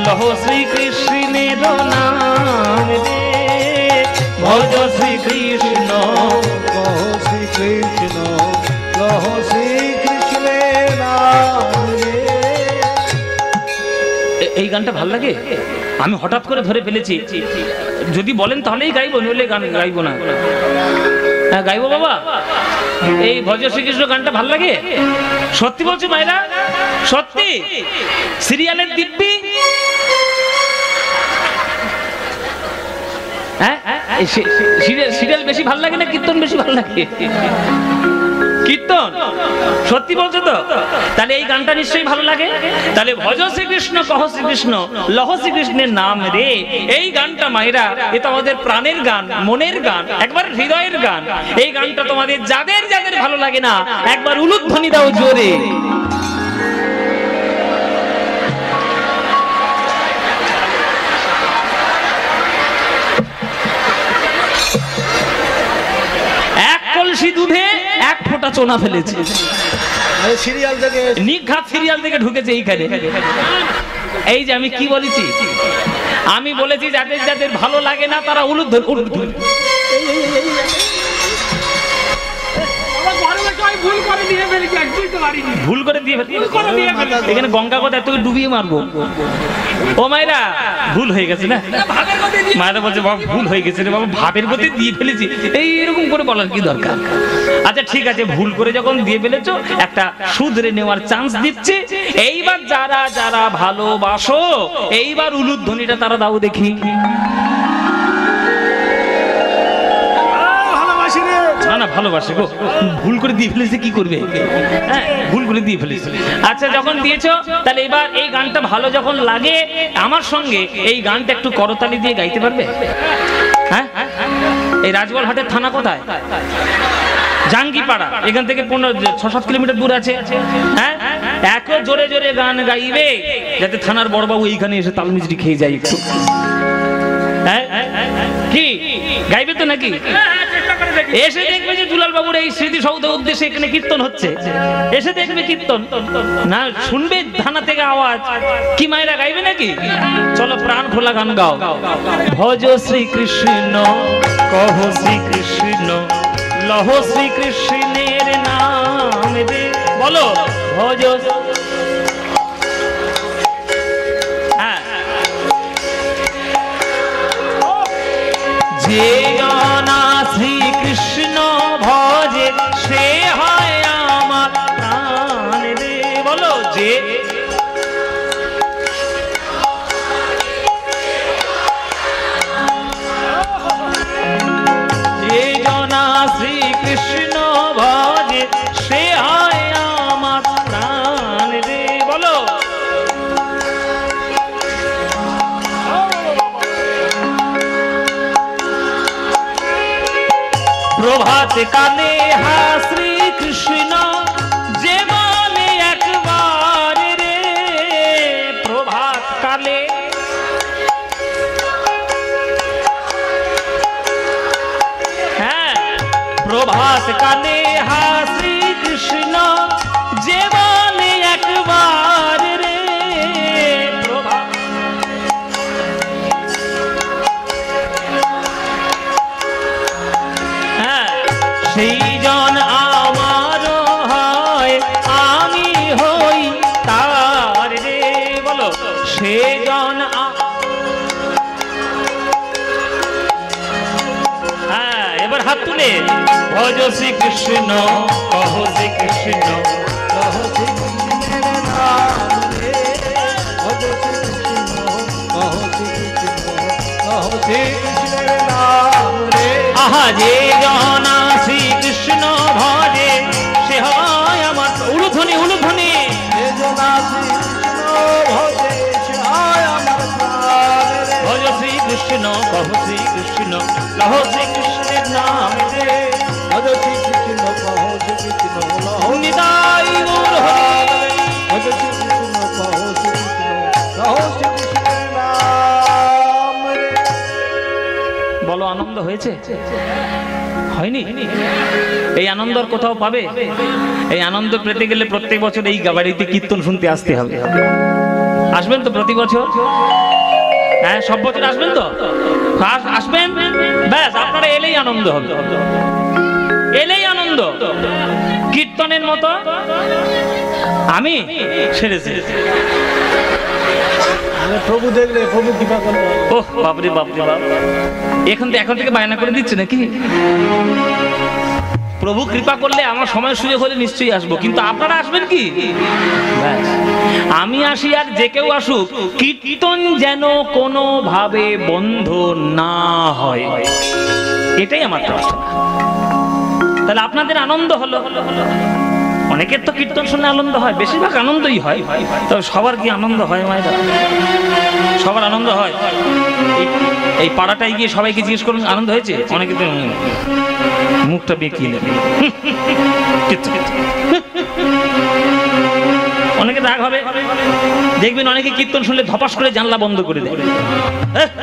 লহ শ্রীকৃষ্ণের নাম রে, ভজ শ্রীকৃষ্ণ কহ শ্রীকৃষ্ণ লহ শ্রীকৃষ্ণের নাম রে। এই গানটা ভাল লাগে? আমি হঠাৎ করে ধরে ফেলেছি, যদি বলেন তাহলেই গাইবো, নইলে গান গাইবো না। হ্যাঁ গাইবো বাবা। এই ভজ শ্রীকৃষ্ণ গানটা ভাল লাগে, সত্যি বলছো মায়েরা, সত্যি। সিরিয়ালের দিব্যি, হ্যাঁ সিরিয়াল বেশি ভাল লাগে না কীর্তন বেশি ভাল লাগে? কীর্তন, সত্যি বলছো তো? তাহলে এই গানটা নিশ্চয়ই ভালো লাগে। তাহলে ভজ শ্রীকৃষ্ণ কহ শ্রীকৃষ্ণ লহ শ্রীকৃষ্ণের নাম রে, এই গানটা মায়েরা এ তো আমাদের প্রাণের গান, মনের গান, একবার হৃদয়ের গান। এই গানটা তোমাদের যাদের যাদের ভালো লাগে না একবার উলুধ্বনি দাও জোরে। এক কলসি দুধে এক ফোঁটা চোনা ফেলেছে, সিরিয়াল থেকে নিঘাত সিরিয়াল থেকে ঢুকেছে এইখানে। এই যে আমি কি বলেছি, আমি বলেছি যাদের যাদের ভালো লাগে না তারা উলুধ্বনি। ভুল করে দিয়ে এখানে গঙ্গা কথা এত ডুবিয়ে মারবো। ও মায়েরা ভুল হয়ে গেছে না, মায়েরা বলছে বাবা ভুল হয়ে গেছে রে বাবা, ভাবের গতি দিয়ে ফেলেছি, এই এরকম করে বলার কি দরকার? আচ্ছা ঠিক আছে, ভুল করে যখন দিয়ে ফেলেছো একটা শুধরে নেওয়ার চান্স দিচ্ছে। এইবার যারা যারা ভালোবাসো এইবার উলুধ্বনিটা তারা দাও দেখি। না না ভালোবাসে গো, ভুল করে দিয়ে ফেলেছে কি করবে? হ্যাঁ ভুল করে দিয়ে ফেলেছে। আচ্ছা যখন দিয়েছো তাহলে এবার এই গানটা ভালো যখন লাগে আমার সঙ্গে এই গানটা একটু করতালি দিয়ে গাইতে পারবে? হ্যাঁ এই রাজবলহাটের থানা কোথায়? জাঙ্গিপাড়া, এখান থেকে 6-7 কিলোমিটার দূর আছে। হ্যাঁ এত জোরে জোরে গান গাইবে যাতে থানার বড়বাবু এইখানে এসে তাল মিজরি খেয়ে যায় একটু। হ্যাঁ কি গাইবে তো নাকি? এসে দেখবে যে দুলাল বাবুর এই স্মৃতি সৌধের উদ্দেশ্যে এখানে কীর্তন হচ্ছে, এসে দেখবে কীর্তন না, শুনবে থানা থেকে আওয়াজ। কি মায়েরা গাইবে নাকি? চলো প্রাণ খোলা গান গাও। ভজ শ্রীকৃষ্ণ কহ শ্রীকৃষ্ণ লহ শ্রীকৃষ্ণের নাম দে, বলো ভজ। যে জনা শ্রীকৃষ্ণ ভজে সে হয় আমার প্রাণ রে, বলো যে জনা শ্রীকৃষ্ণ ভজে সে হয় আমার প্রাণ রে, বলো। প্রভাত কালে হা শ্রীকৃষ্ণ যে বলে একবার রে, প্রভাত কালে হ্যাঁ প্রভাত কালে হা শ্রীকৃষ্ণ যে বলে একবার রে, প্রভাত সেই জন আমার হয় আমি হই তার রে, বলো সে জন। হ্যাঁ এবার হাত তুলে ভজ শ্রীকৃষ্ণ কহ শ্রীকৃষ্ণ কহ শ্রীকৃষ্ণের নাম রে, ভজ শ্রীকৃষ্ণ কহ শ্রীকৃষ্ণ কহ শ্রীকৃষ্ণের নাম রে। আহা যে জনা শ্রীকৃষ্ণ ভজে সে হয় আমার, উলুধ্বনি উলুধ্বনি, যে জনা শ্রীকৃষ্ণ ভজে সে হয় আমার প্রাণ রে, ভজ শ্রীকৃষ্ণ কহ শ্রীকৃষ্ণ লহ শ্রীকৃষ্ণের নাম রে, ভজ শ্রীকৃষ্ণ কহ শ্রীকৃষ্ণ লহ নিতাই গৌর হরি, ভজ শ্রীকৃষ্ণ কহ শ্রীকৃষ্ণ লহ শ্রীকৃষ্ণের নাম রে। বলো আনন্দ হয়েছে? হয়নি? এই আনন্দ আর কোথাও পাবে? এই আনন্দ পেতে গেলে প্রত্যেক বছর এই বাড়িতে কীর্তন শুনতে আসতে হবে। আসবেন তো প্রতি বছর? হ্যাঁ সব বছর আসবেন তো? আসবেন, ব্যাস আপনারা এলেই আনন্দ হবে, এলেই আনন্দ। কীর্তনের মতো আমি সেরেছি। আরে প্রভু দেখলে প্রভু কৃপা করলে হবে। ওহ বাপরে বাপরে বাপ, এখন থেকে বায়না করে দিচ্ছে নাকি? প্রভু কৃপা করলে আমার সময় সুযোগ হলে নিশ্চয়ই আসবো, কিন্তু আপনারা আসবেন কি? ব্যাস, আমি আসি আর যে কেউ আসুক, কীর্তন যেন কোনো ভাবে বন্ধ না হয়, এটাই আমার প্রার্থনা। তাহলে আপনাদের আনন্দ হলো। অনেকের তো কীর্তন শুনে আনন্দ হয়, বেশিরভাগ আনন্দই হয়, তবে সবার কি আনন্দ হয় মায়েরা? সবার আনন্দ হয়? এই পাড়াটায় গিয়ে সবাইকে জিজ্ঞেস করুন আনন্দ হয়েছে? অনেকে তো মুখটা বেঁকিয়ে নেবে, অনেকে রাগ হবে। দেখবেন অনেকে কীর্তন শুনলে ধপাস করে জানলা বন্ধ করে দেয়।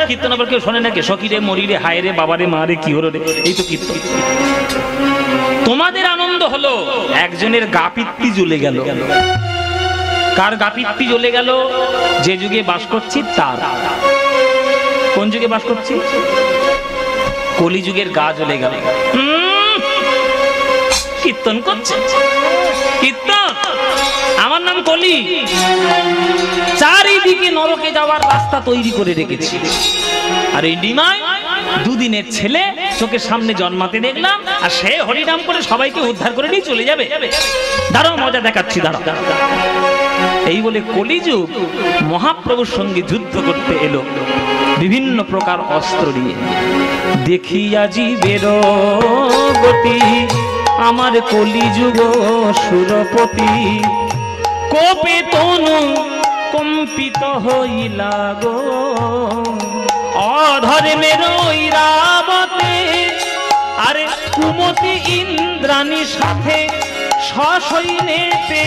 কীর্তন আবার কেউ শোনে নাকি? সখী রে, মরি রে, হায় রে, বাবা রে, মা রে, কি হলো রে, এই তো কীর্তন। তোমাদের আনন্দ হলো একজনের গা পিত্তি জ্বলে গেল। কার গা পিত্তি জ্বলে গেল? যে যুগে বাস করছি তার। কোন যুগে বাস করছি? কলিযুগের গা জ্বলে গেল। কীর্তন করছে, কীর্তন, আমার নাম কলি, চারিদিকে নরকে যাওয়ার রাস্তা তৈরি করে রেখেছি। আর এই নিমাই দুদিনের ছেলে চোখের সামনে জন্মাতে দেখলাম, আর সে হরিনাম করে সবাইকে উদ্ধার করে নিয়ে চলে যাবে। দাঁড়াও, মজা দেখাচ্ছি, দাঁড়াও। এই বলে কলিযুগ মহাপ্রভুর সঙ্গে যুদ্ধ করতে এলো বিভিন্ন প্রকার অস্ত্র নিয়ে। দেখিয়া জীবের গতি, আমার কলিযুগ সুরপতি, কোপে তনু কম্পিত হইলা গো, অধর্মের ঐরাবতে, আরে কুমতি ইন্দ্রাণী সাথে সসৈন্যেতে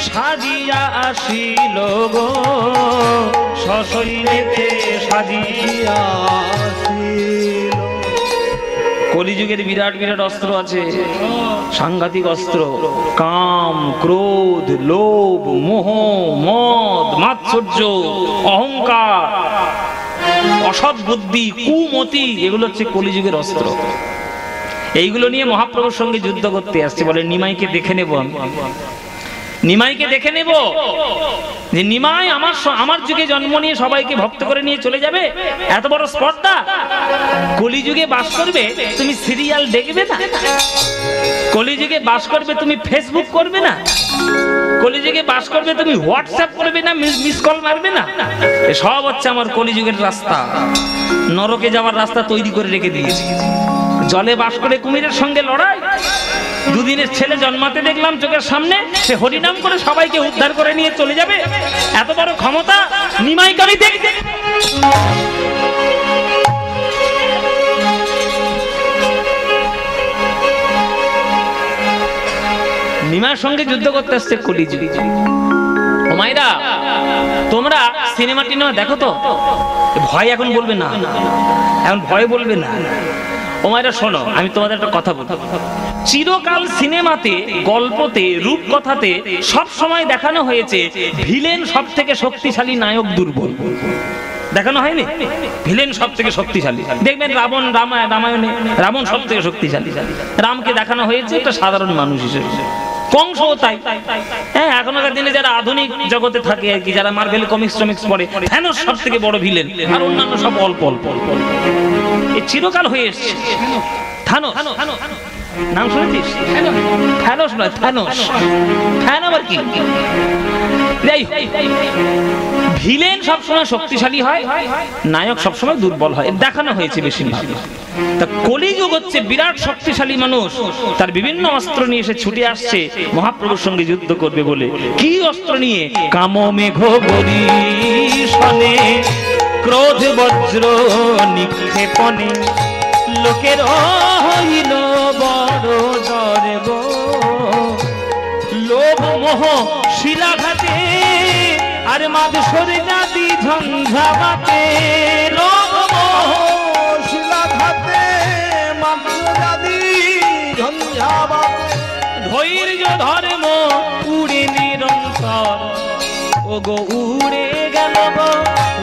সাজিয়া আসিল গো, সসৈন্যেতে সাজিয়া আসিল। কলিযুগের বিরাট বিরাট অস্ত্র আছে, সাংঘাতিক অস্ত্র। কাম, ক্রোধ, লোভ, মোহ, মদ, মাৎসর্য, অহংকার, অসৎ বুদ্ধি, কুমতি, এগুলো হচ্ছে কলিযুগের অস্ত্র। এইগুলো নিয়ে মহাপ্রভুর সঙ্গে যুদ্ধ করতে আসছে। বলে নিমাইকে দেখে নেব, নিমাইকে দেখে নেব, যে নিমাই আমার যুগে জন্ম নিয়ে সবাইকে ভক্ত করে নিয়ে চলে যাবে, এত বড় স্পর্ধা। কলিযুগে বাস করবে, তুমি সিরিয়াল দেখবে না? কলিযুগে বাস করবে, তুমি ফেসবুক করবে না? কলিযুগে বাস করবে, তুমি হোয়াটসঅ্যাপ করবে না, মিস কল মারবে না? সব হচ্ছে আমার কলিযুগের রাস্তা, নরকে যাওয়ার রাস্তা তৈরি করে রেখে দিয়েছি। জলে বাস করে কুমিরের সঙ্গে লড়াই, দুদিনের ছেলে জন্মাতে দেখলাম চোখের সামনে, সে হরিনাম করে সবাইকে উদ্ধার করে নিয়ে চলে যাবে, এত বড় ক্ষমতা নিমাইকে আমি দেখতে। নিমার সঙ্গে যুদ্ধ করতে আসছে কলিযুগ। ও মায়েরা, তোমরা সিনেমা টিনেমা দেখো তো? ভয় এখন বলবে না, এখন ভয় বলবে না। ও মায়েরা শোনো, আমি তোমাদের একটা কথা বলবো। চিরকাল সিনেমাতে, গল্পতে, রূপকথাতে সব সময় দেখানো হয়েছে ভিলেন সব থেকে শক্তিশালী, নায়ক দুর্বল। দেখানো হয়নি? ভিলেন সব থেকে শক্তিশালী। দেখবেন রামায়ণে রাবণ সব থেকে শক্তিশালী, রামকে দেখানো হয়েছে একটা সাধারণ মানুষ হিসেবে। কংসও তাই। হ্যাঁ, এখনকার দিনে যারা আধুনিক জগতে থাকে আর কি, যারা মার্ভেল কমিক্স টমিক্স পড়ে, থ্যানোস সব থেকে বড় ভিলেন, আর অন্যান্য সব অল্প অল্প। এই চিরকাল হয়ে এসছে। থ্যানোস নাম শুনেছিস? থ্যানোস নয়, থ্যানোস। থ্যান আবার কি? ভিলেন সবসময় শক্তিশালী হয়, নায়ক সবসময় দুর্বল হয়, দেখানো হয়েছে বেশিরভাগ। তা কলিযুগ হচ্ছে বিরাট শক্তিশালী মানুষ, তার বিভিন্ন অস্ত্র নিয়ে এসে ছুটে আসছে মহাপ্রভুর সঙ্গে যুদ্ধ করবে বলে। কি অস্ত্র নিয়ে? কাম মেঘ বরিশনে, ক্রোধ বজ্র নিক্ষেপণে, লোকের হইল বড় গর্ব, লোভ মোহ শিলাঘাতে, আর মাধুসরে জাতি ঝঞ্ঝাবাতে, লোভ মোহ শিলাঘাতে, মাধুজাদি ঝঞ্ঝাবাতে, ধৈর্য ধর্ম উড়ে নিরন্তর, ও গো উড়ে গেল গো,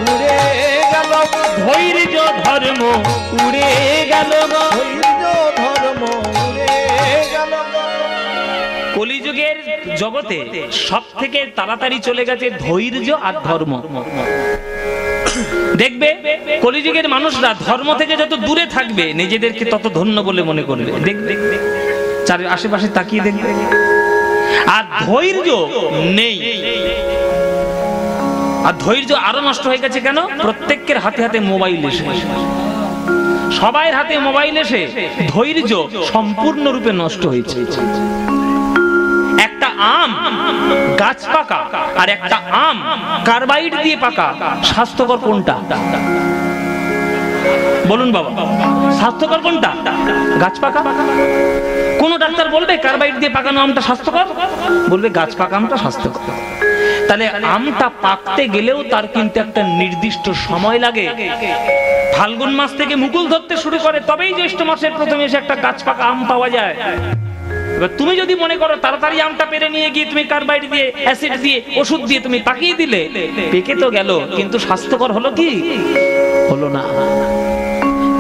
উড়ে গেল, ধৈর্য ধর্ম উড়ে গেল গো, ধৈর্য ধর্ম উড়ে গেল। কলিযুগের জগতে সব থেকে তাড়াতাড়ি চলে গেছে ধৈর্য আর ধর্ম। দেখবে কলিযুগের মানুষরা ধর্ম থেকে যত দূরে থাকবে নিজেদেরকে তত ধন্য বলে মনে করবে। দেখবে চার আশেপাশে তাকিয়ে দেখবে, আর ধৈর্য নেই। আর ধৈর্য আরো নষ্ট হয়ে গেছে কেন? প্রত্যেকের হাতে হাতে মোবাইল এসে, সবাই হাতে মোবাইল এসে ধৈর্য সম্পূর্ণরূপে নষ্ট হয়েছে। একটা আম গাছ পাকা আর একটা আম কার্বাইড দিয়ে পাকা, স্বাস্থ্যকর কোনটা? বলুন বাবা, স্বাস্থ্যকর কোনটা? গাছ পাকা। কোন ডাক্তার বলবে কার্বাইড দিয়ে পাকানো আমটা স্বাস্থ্যকর? বলবে গাছ পাকা আমটা স্বাস্থ্যকর। তাহলে আমটা পাকতে গেলেও তার কিন্তু একটা নির্দিষ্ট সময় লাগে। ফাল্গুন মাস থেকে মুকুল ধরতে শুরু করে, তবেই জ্যৈষ্ঠ মাসের প্রথমে এসে একটা গাছ পাকা আম পাওয়া যায়। এবার তুমি যদি মনে করো তাড়াতাড়ি আমটা পেরে নিয়ে গিয়ে তুমি কার্বাইড দিয়ে, অ্যাসিড দিয়ে, ওষুধ দিয়ে তুমি পাকিয়ে দিলে, পেকে তো গেল, কিন্তু স্বাস্থ্যকর হলো কি? হলো না।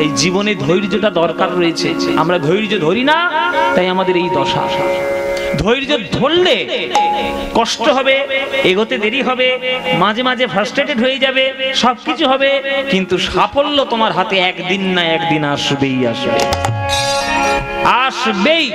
এই জীবনে ধৈর্যটা দরকার রয়েছে। আমরা ধৈর্য ধরি না, তাই আমাদের এই দশা। ধৈর্য ধরলে কষ্ট হবে, এগোতে দেরি হবে, মাঝে মাঝে ফ্রাস্ট্রেটেড হয়ে যাবে, সবকিছু হবে, কিন্তু সাফল্য তোমার হাতে একদিন না একদিন আসবেই আসবে, আসবেই।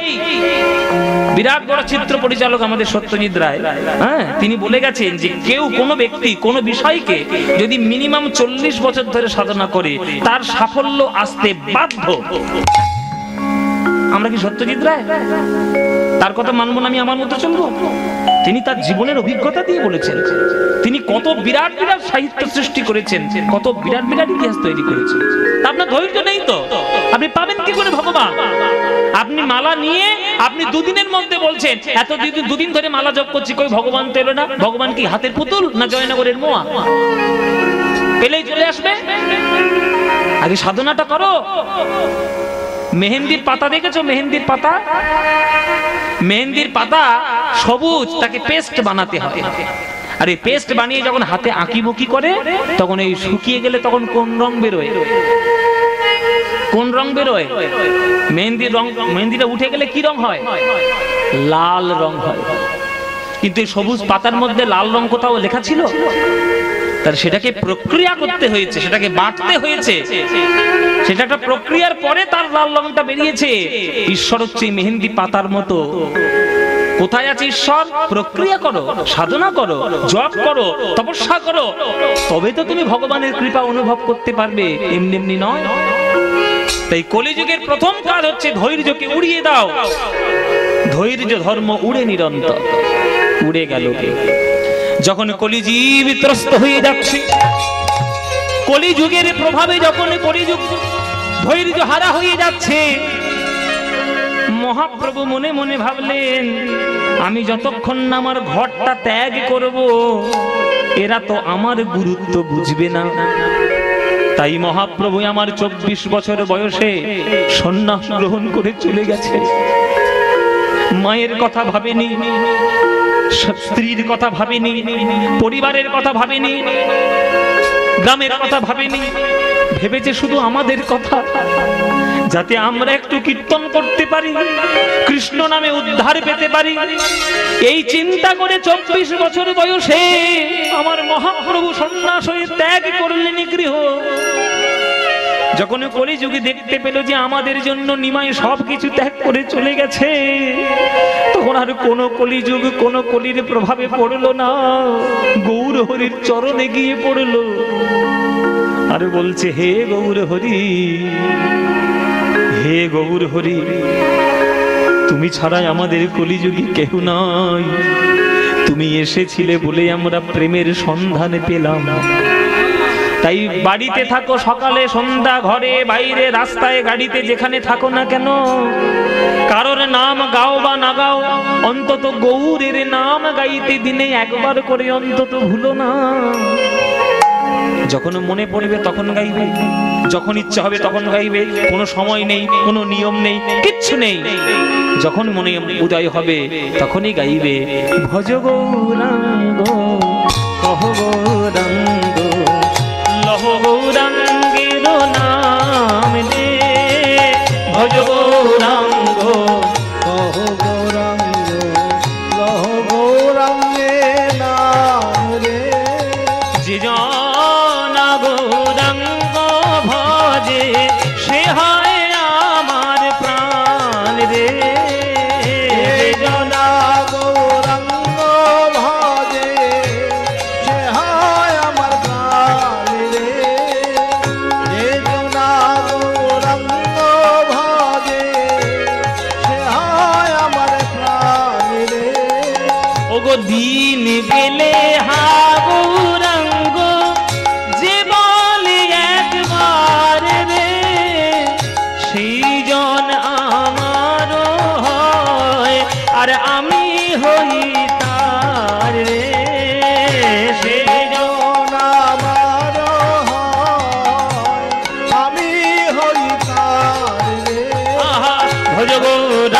বিরাট বড় চিত্র পরিচালক আমাদের সত্যজিৎ রায়, হ্যাঁ, তিনি বলে গেছেন যে কেউ কোনো ব্যক্তি কোনো বিষয়কে যদি মিনিমাম 40 বছর ধরে সাধনা করে তার সাফল্য আসতে বাধ্য। আমরা কি সত্যজিৎ রায় তার কথা মানবো না? আমি আমার মতো চলবো? তিনি তার জীবনের অভিজ্ঞতা দিয়ে বলেছেন। তিনি কত বিরাট বিরাট সাহিত্য সৃষ্টি করেছেন, কত বিরাট বিরাট ইতিহাস তৈরি করেছেন। আপনার ধৈর্য নেই তো আপনি পাবেন কি করে ভগবান? আপনি মালা নিয়ে আপনি দুদিনের মধ্যে বলছেন এত দুদিন ধরে মালা জপ করছি, কই ভগবান তো এলো না। ভগবান কি হাতের পুতুল না জয়নগরের মোয়া? পেলেই চলে আসবে? আগে সাধনাটা করো। মেহেন্দির পাতা দেখেছো? মেহেন্দির পাতা, মেহেন্দির পাতা সবুজ, তাকে পেস্ট বানাতে হয়। আর এই পেস্ট বানিয়ে যখন হাতে আঁকিবুকি করে তখন এই শুকিয়ে গেলে তখন কোন রং বেরোয়? কোন রং বেরোয়? মেহেন্দির রং। মেহেন্দিটা উঠে গেলে কি রং হয়? লাল রং হয়। কিন্তু এই সবুজ পাতার মধ্যে লাল রং কোথাও লেখা ছিল? তার সেটাকে প্রক্রিয়া করতে হয়েছে, সেটাকে বাটতে হয়েছে, সেটা একটা প্রক্রিয়ার পরে তার লাল রংটা বেরিয়েছে। ঈশ্বর হচ্ছে মেহেন্দি পাতার মতো। কোথায় আছে ঈশ্বর? প্রক্রিয়া করো, সাধনা করো, জপ করো, তপস্যা করো, তবে তো তুমি ভগবানের কৃপা অনুভব করতে পারবে, এমনি এমনি নয়। তাই কলিযুগের প্রথম কাজ হচ্ছে ধৈর্যকে উড়িয়ে দাও। ধৈর্য ধর্ম উড়ে নিরন্তর। উড়ে গেল কে? যখন কলিজীব ত্রস্ত হয়ে যাচ্ছে, কলিযুগের প্রভাবে যখন কলিযুগ ধৈর্য হারা হয়ে যাচ্ছে, মহাপ্রভু মনে মনে ভাবলেন আমি যতক্ষণ না আমার ঘরটা ত্যাগ করব এরা তো আমার গুরুত্ব বুঝবে না। তাই মহাপ্রভু আমার 24 বছর বয়সে সন্ন্যাস গ্রহণ করে চলে গেছে। মায়ের কথা ভাবেনি, স্ত্রীর কথা ভাবেনি, পরিবারের কথা ভাবেনি, গ্রামের কথা ভাবেনি, ভেবেছে শুধু আমাদের কথা, যাতে আমরা একটু কীর্তন করতে পারি, কৃষ্ণ নামে উদ্ধার পেতে পারি। এই চিন্তা করে 24 বছর বয়সে আমার মহাপ্রভু সন্ন্যাস হয়ে ত্যাগ করলেন গৃহ। যখন কলিযুগে দেখতে পেল যে আমাদের জন্য নিমাই সবকিছু ত্যাগ করে চলে গেছে, তখন আর কোন কলিযুগ কোন কলির প্রভাবে পড়লো না, গৌর হরির চরণে গিয়ে পড়লো আর বলছে হে গৌর হরি, হে গৌর হরি, তুমি ছাড়াই আমাদের কলিযুগে কেউ নাই। তুমি এসেছিলে বলে আমরা প্রেমের সন্ধানে পেলাম। তাই বাড়িতে থাকো, সকালে সন্ধ্যা, ঘরে বাইরে, রাস্তায় গাড়িতে, যেখানে থাকো না কেন, কারোর নাম গাও বা না গাও, অন্তত গৌরের নাম গাইতে দিনে একবার করে অন্তত ভুলো না। যখন মনে পড়বে তখন গাইবে, যখন ইচ্ছা হবে তখন গাইবে, কোনো সময় নেই, কোনো নিয়ম নেই, কিচ্ছু নেই। যখন মনে উদয় হবে তখনই গাইবে ভজ গৌরাঙ্গ কহ গৌরাঙ্গ লহ গৌরাঙ্গের নাম রে, ভজ গৌরাঙ্গ কহ গৌরাঙ্গ লহ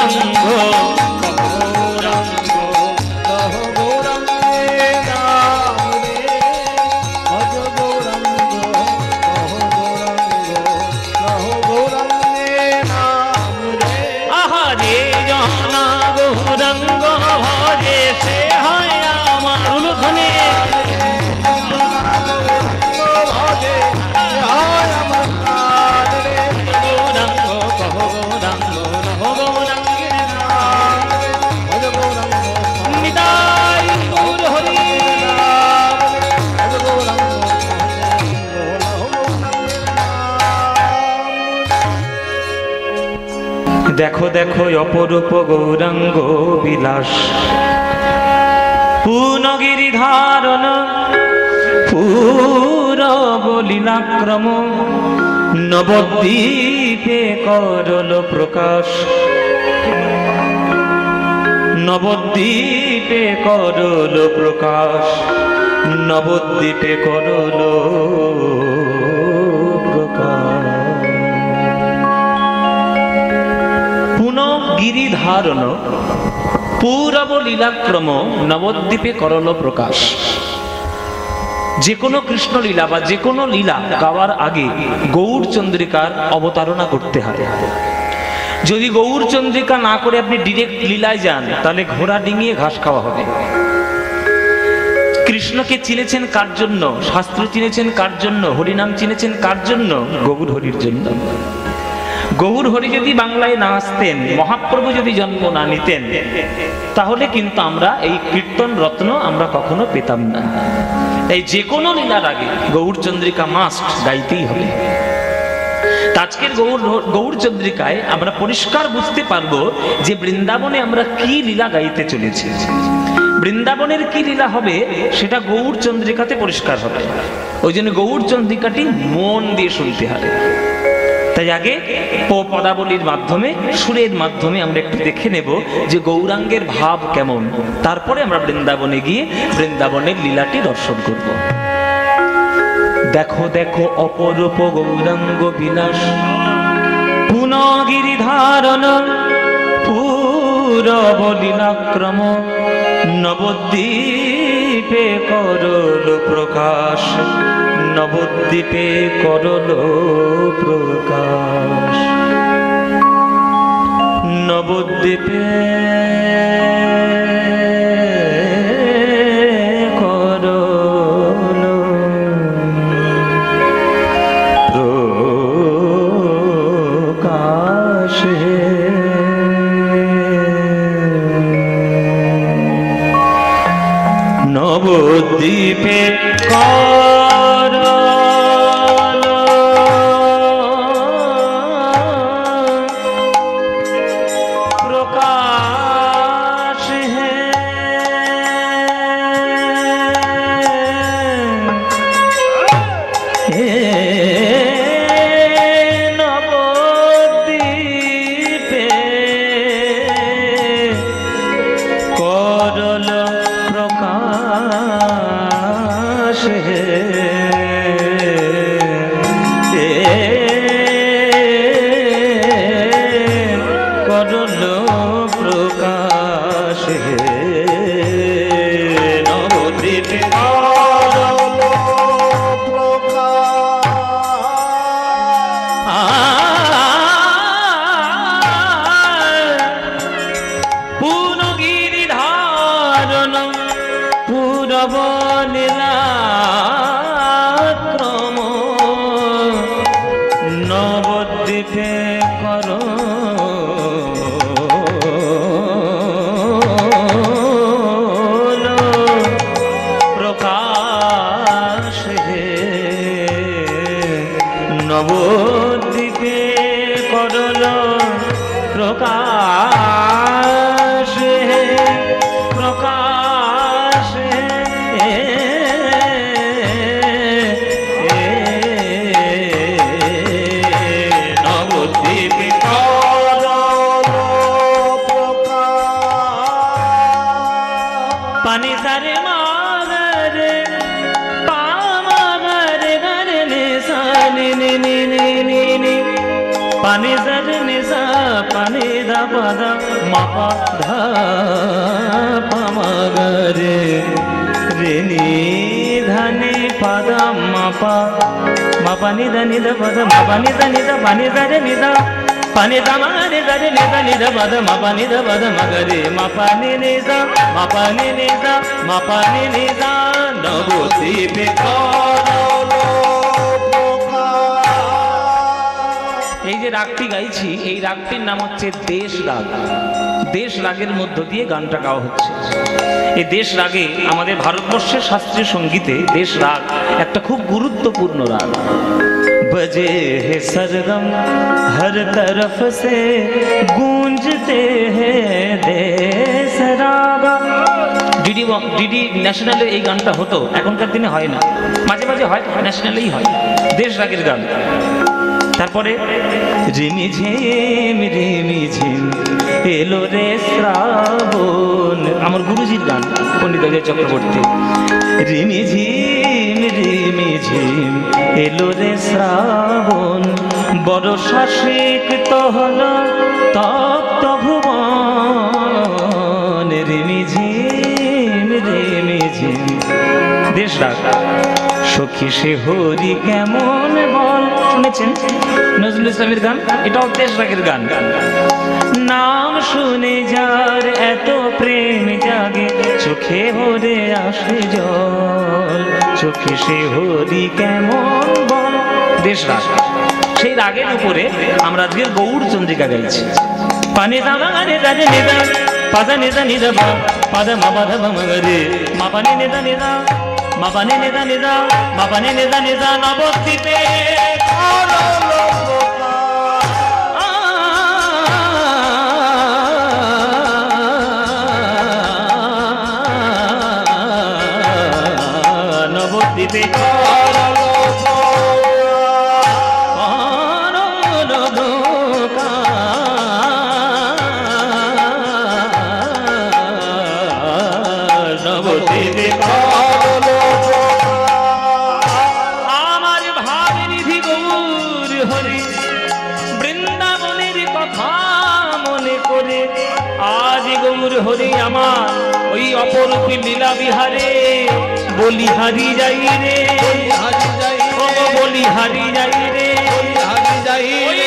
গৌরাঙ্গ কহ গৌরাঙ্গে নাম রে, ভজ গৌরাঙ্গ, কহ গৌরাঙ্গে নাম রে। আহারে জানা গৌরাঙ্গ ভজে সে হয় আমার উলুখনে ভজে হয় আমার প্রাণ রে, গৌরাঙ্গ কহ গৌরাঙ্গ নহ গৌরাঙ্গের নাম ভজ গৌরাঙ্গ, নিতাই গৌর হরি ভজ গৌরাঙ্গ, কহ গৌরাঙ্গের নাম। দেখো দেখো অপরূপ গৌরাঙ্গ বিলাস পুনগিরি ধারণ পূরব লীলাক্রম নবদ্বীপে করল প্রকাশ নবদ্বীপে করল প্রকাশ নবদ্বীপে করল প্রকাশ পুনগিরি ধারণ পূরব লীলাক্রম নবদ্বীপে করল প্রকাশ। যে কোনো কৃষ্ণ লীলা বা যে কোনো লীলা গাওয়ার আগে গৌর চন্দ্রিকার অবতারণা করতে হয়। যদি গৌর চন্দ্রিকা না করে আপনি ডিরেক্ট লীলায় যান তাহলে ঘোড়া ডিঙিয়ে ঘাস খাওয়া হবে। কৃষ্ণকে চিনেছেন কার জন্য, শাস্ত্র চিনেছেন কার জন্য, হরিনাম চিনেছেন কার জন্য? গৌর হরির জন্য। গৌর হরি যদি বাংলায় না আসতেন, মহাপ্রভু যদি জন্ম না নিতেন, তাহলে কিন্তু আমরা এই কীর্তন রত্ন আমরা কখনো পেতাম না। এই যে কোনো লীলার আগে গৌর চন্দ্রিকা মাস্ট গাইতেই হবে। আজকের গৌর চন্দ্রিকায় আমরা পরিষ্কার বুঝতে পারবো যে বৃন্দাবনে আমরা কি লীলা গাইতে চলেছি। বৃন্দাবনের কি লীলা হবে সেটা গৌর চন্দ্রিকাতে পরিষ্কার হবে। ওই জন্য গৌর চন্দ্রিকাটি মন দিয়ে শুনতে হবে। তাই আগে পদাবলীর মাধ্যমে, সুরের মাধ্যমে আমরা একটু দেখে নেব যে গৌরাঙ্গের ভাব কেমন, তারপরে আমরা বৃন্দাবনে গিয়ে বৃন্দাবনের লীলাটি দর্শন করব। দেখো দেখো অপরূপ গৌরাঙ্গ বিলাস পুনগিরি ধারণ পূরব লীলাক্রম নবদ্বীপে করল প্রকাশ নবদ্বীপে করল প্রকাশ নবদ্বীপে করল প্রকাশ নবদ্বীপে করল প্রকাশ নবদ্বীপে করল প্রকাশ করল প্রকাশ নবদ্বীপে পুনগিরি ধারণ পূরব লীলাক্রম নবদ্বীপে কর প্রকাশ নবদ্বীপে করল প্রকাশ প্রকাশ নবদ্বীপে করল পানি সারে মাগরে পামাগরে গরে নে সানি নি নি নি নি নি पानी जर निजा पानी दा पदा मापा धा पमगरे रे नि धने पदा मापा मापा नि दा पदा मापा नि दा पानी जर निजा पानी दा माने जर निजा पदा मापा नि दा पदा मगरे मापा नि निजा मापा नि निजा मापा नि निजा नबोती पे এই যে রাগটি গাইছি এই রাগটির নাম হচ্ছে দেশ রাগ। দেশ রাগের মধ্য দিয়ে গানটা গাওয়া হচ্ছে। এই দেশ রাগে আমাদের ভারতবর্ষের শাস্ত্রীয় সঙ্গীতে দেশ রাগ একটা খুব গুরুত্বপূর্ণ রাগ। बजे है सरगम हर तरफ से गूंजते हैं देश राग। ডিডি ন্যাশনালে এই গানটা হতো, এখনকার দিনে হয় না, মাঝে মাঝে হয়, ন্যাশনালেই হয় দেশ রাগের গান। তারপরে রিমি ঝিম এলো রে শ্রাবণ, আমার গুরুজির গান পণ্ডিত অজয় চক্রবর্তী। রিমি ঝিম এলো রে শ্রাবণ বর্ষা সিক্ত হলো তপ্ত ভুবন। রিমি ঝিম দেশ রাগ। সখী সে হরি কেমন বল, শুনেছেন নজরুল ইসলামের গান, এটাও দেশ রাগের গান। নাম শুনে যার এত প্রেম জাগে চোখে ভরে আসে জল, চোখে সে হরি কেমন বল, দেশ রাগ। সেই রাগের উপরে আমরা আজকের গৌড় চন্দ্রিকা গাইছি। পানি দামা নেদা নেদা পাদা নেদা নিদা পাদা মা পাদা মগরে মা পানি নেদা নেদা মা পানি নেদা নেদা মা পানি নেদা নেদা নবদ্বীপে নবদ্বীপে হরি আমার ওই অপরূপী লীলা বিহারে বলি হারি যাই রে, বলি হারি যাই রে, ওই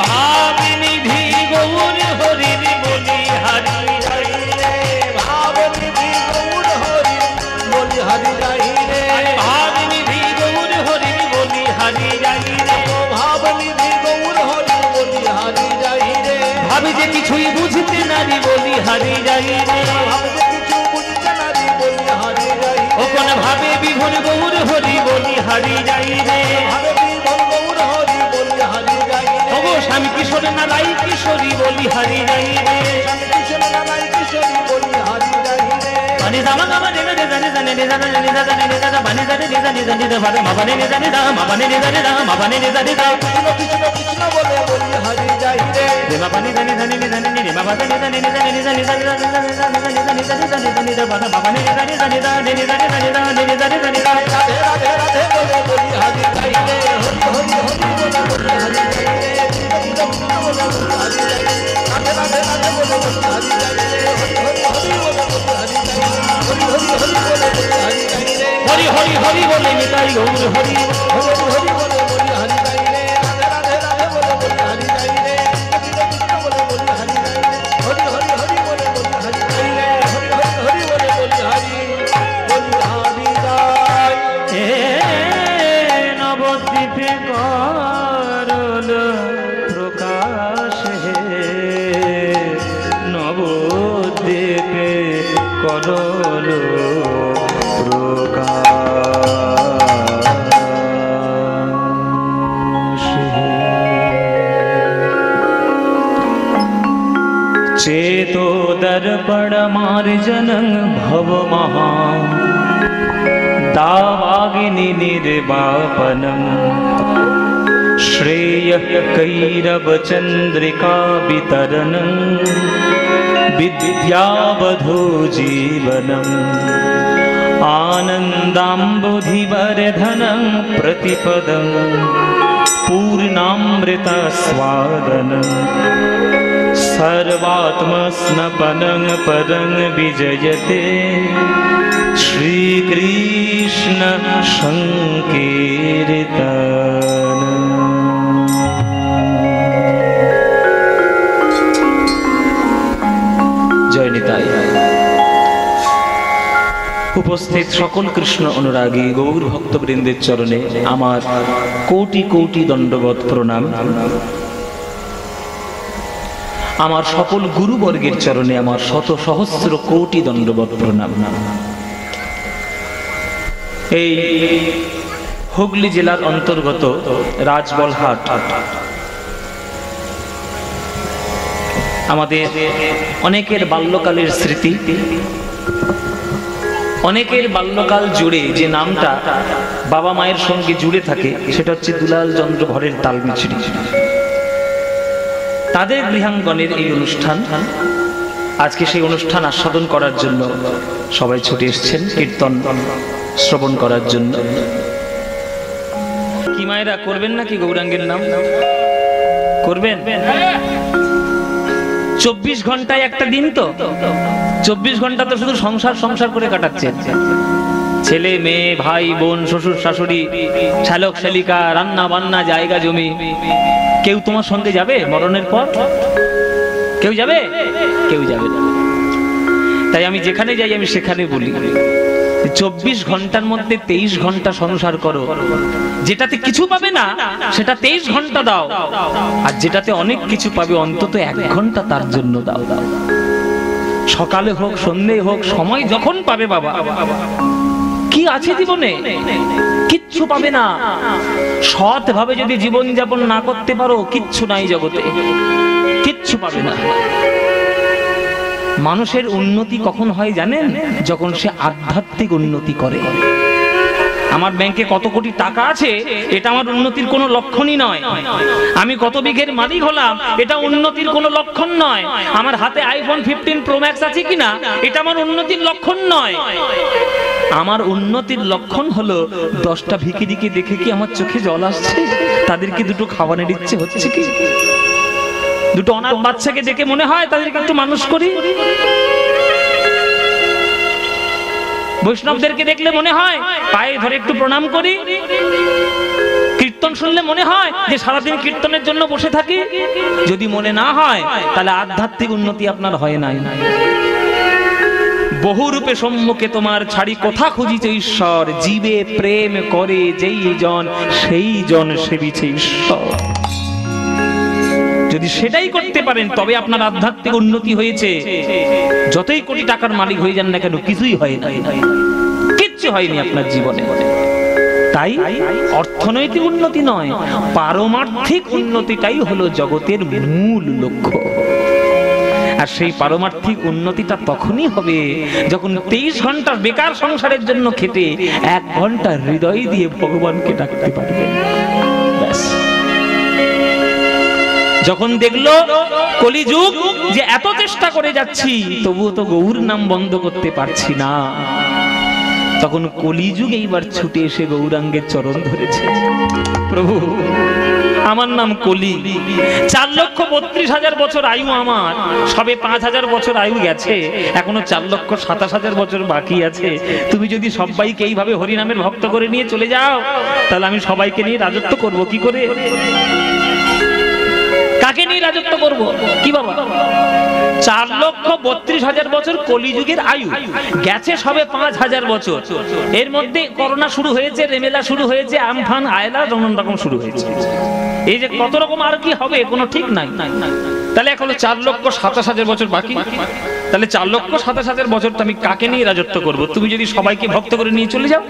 ভাবনিধি গৌর হরি বলি হারি যাই রে, ভাবনিধি গৌর হরি বলি হারি যাই রে, ভাবনিধি গৌর হরি বলি হারি যাই রে, ভাবনিধি গৌর হরি বলি হারি যাই রে, ভাবি যে কিছুই বুঝতে নারি বলি হারি যাই রে, ও কোন ভাবে বিভোর গৌর হরি বলি হারি যাই রে, ওগো স্বামী কিশোর না রাই কিশোরী বলি হারি যাই রে, পানি দামা গামা নেদা নেদা নেদা নেদা নেদা নেদা নেদা পানি দাদা নেদা নেদা নেদা ভাবে মা পানি নেদা নেদা মা পানি নেদা নেদা মা পানি নেদা নেদা কৃষ্ণ কৃষ্ণ বলে বলি হারি যাই রে, মা পানি দানি দানি দানি নে মা পানি নেদা নেদা নেদা নেদা নেদা নেদা নেদা নেদা নেদা নেদা নেদা পাদা মা পানি নেদা নেদা নেদা নেদা নেদা নেদা নেদা নেদা নেদা রাধে রাধে রাধে বলে বলি হারি যাই রে, হরি হরি হরি বলে বলি হারি যাই রে, কৃষ্ণ কৃষ্ণ বলে বলি হারি যাই রে, রাধে রাধে রাধে বলে বলি হারি যাই রে, হরি হরি হরি বলে বলি হারি যাই রে, হরি হরি হরি বলে বলি হারি যাই রে, হরি হরি হরি বলে নিতাই গৌর হরি, হরি হরি বলে বলি হারি যাই রে, রাধে রাধে রাধে বলে বলি হারি যাই রে, কৃষ্ণ কৃষ্ণ বলে বলি হারি যাই রে, হরি হরি হরি বলে বলি হারি যাই রে, হরি হরি হরি বলে বলি হারি যাই। হে নবদ্বীপে করল প্রকাশ, হে নবদ্বীপে করল প্রকাশ, चेतो दर्पण मार्जनं भव महा दावाग्नि निर्वापनं श्रेयः कैरव चंद्रिका वितरणं विद्यावधो जीवनम् आनन्दाम्बुधिवर्धनं प्रतिपदं पूर्णामृत स्वादन सर्वात्मस्नपनं परं विजयते श्री कृष्ण संकीर्तन। जय निताई। उपस्थित सकल कृष्ण अनुरागी गौर भक्तबृंदेर चरणे आमार कोटि कोटि दंडवत प्रणाम। आमार सकल गुरुवर्गेर चरणे आमार शत सहस्र कोटि दंडवत प्रणाम। এই হুগলি জেলার অন্তর্গত রাজবলহাট আমাদের অনেকের বাল্যকালের স্মৃতি, অনেকের বাল্যকাল জুড়ে যে নামটা বাবা মায়ের সঙ্গে জুড়ে থাকে সেটা হচ্ছে দুলাল চন্দ্র ভরের তালমিছড়ি। তাদের গৃহাঙ্গনের এই অনুষ্ঠান, আজকে সেই অনুষ্ঠান আস্বাদন করার জন্য সবাই ছুটে এসেছেন কীর্তন শ্রবণ করার জন্য। কি মায়েরা করবেন নাকি গৌরাঙ্গের নাম করবেন? 24 ঘন্টায় একটা দিন, তো 24 ঘন্টা তো শুধু সংসার সংসার করে কাটাচ্ছেন। ছেলে মেয়ে ভাই বোন শ্বশুর শাশুড়ি শালক শালিকা রান্না বান্না জায়গা জমি। কেউ তোমার সঙ্গে যাবে মরণের পর? কেউ যাবে? কেউ যাবে না। তাই আমি যেখানে যাই আমি সেখানে বলি 24 ঘন্টার মধ্যে 23 ঘন্টা সংসার করো। যেটাতে কিছু পাবে না সেটা 23 ঘন্টা দাও, আর যেটাতে অনেক কিছু পাবে অন্তত 1 ঘন্টা তার জন্য দাও। সকালে হোক সন্ধ্যে হোক সময় যখন পাবে বাবা। কি আছে জীবনে? কিচ্ছু পাবে না। সৎ ভাবে যদি জীবন যাপন না করতে পারো কিচ্ছু নাই জগতে, কিচ্ছু পাবে না। মানুষের উন্নতি কখন হয় জানেন? যখন সে আধ্যাত্মিক উন্নতি করে। আমার ব্যাংকে কত কোটি টাকা আছে এটা আমার উন্নতির কোনো লক্ষণই নয়। আমি কত বিঘের মালিক হলাম এটা উন্নতির কোনো লক্ষণ নয়। আমার হাতে আইফোন 15 প্রো ম্যাক্স আছে কিনা এটা আমার উন্নতির লক্ষণ নয়। আমার উন্নতির লক্ষণ হলো 10টা ভিখিরিকে দেখে কি আমার চোখে জল আসছে? তাদেরকে দুটো খাওয়ানোর ইচ্ছে হচ্ছে কি? দুটো অনাথ বাচ্চাকে দেখে মনে হয় তাদেরকে একটু মানুষ করি? বৈষ্ণবদেরকে দেখলে মনে হয় পায়ে ধরে একটু প্রণাম করি? কীর্তন শুনলে মনে হয় যে সারাদিন কীর্তনের জন্য বসে থাকি? যদি মনে না হয় তাহলে আধ্যাত্মিক উন্নতি আপনার হয় নাই। বহু রূপে সম্মুখে তোমার ছাড়ি কোথা খুঁজিছে ঈশ্বর, জীবে প্রেম করে যেই জন সেই জন সেবিছে ঈশ্বর। যদি সেটাই করতে পারেন তবে আপনার আধ্যাত্মিক উন্নতি হয়েছে। যতই কোটি টাকার মালিক হয়ে যান না কেন কিছুই হয় না, কিচ্ছু হয়নি আপনার জীবনে। তাই অর্থনৈতিক উন্নতি নয়, পারমার্থিক উন্নতিটাই হলো জগতের মূল লক্ষ্য। আর সেই পারমার্থিক উন্নতিটা তখনই হবে যখন 23 ঘন্টা বেকার সংসারের জন্য খেটে 1 ঘন্টা হৃদয় দিয়ে ভগবানকে ডাকতে পারবেন। ব্যাস। যখন দেখলো কলিযুগ যে এত চেষ্টা করে যাচ্ছি তবুও তো গৌর নাম বন্ধ করতে পারছি না, তখন কলিযুগ এইবার ছুটে এসে গৌরাঙ্গের চরণ ধরেছে। প্রভু আমার নাম কলি, 4,32,000 বছর আয়ু আমার, সবে 5,000 বছর আয়ু গেছে, এখনো 4,27,000 বছর বাকি আছে। তুমি যদি সবাইকে এইভাবে হরিনামের ভক্ত করে নিয়ে চলে যাও তাহলে আমি সবাইকে নিয়ে রাজত্ব করব কি করে? কাকে নিয়ে রাজত্ব করব? কি বাবা? 4,32,000 বছর কলিযুগের আয়ু গেছে সবে 5,000 বছর। এর মধ্যে করোনা শুরু হয়েছে, রেমেলা শুরু হয়েছে, আমফান আয়লা নানান রকম শুরু হয়েছে। এই যে কত রকম আর কি হবে কোনো ঠিক নাই। তাহলে এখনো 4,27,000 বছর বাকি। তাহলে 4,27,000 বছরটা আমি কাকে নিয়ে রাজত্ব করব? তুমি যদি সবাইকে ভক্ত করে নিয়ে চলে যাও।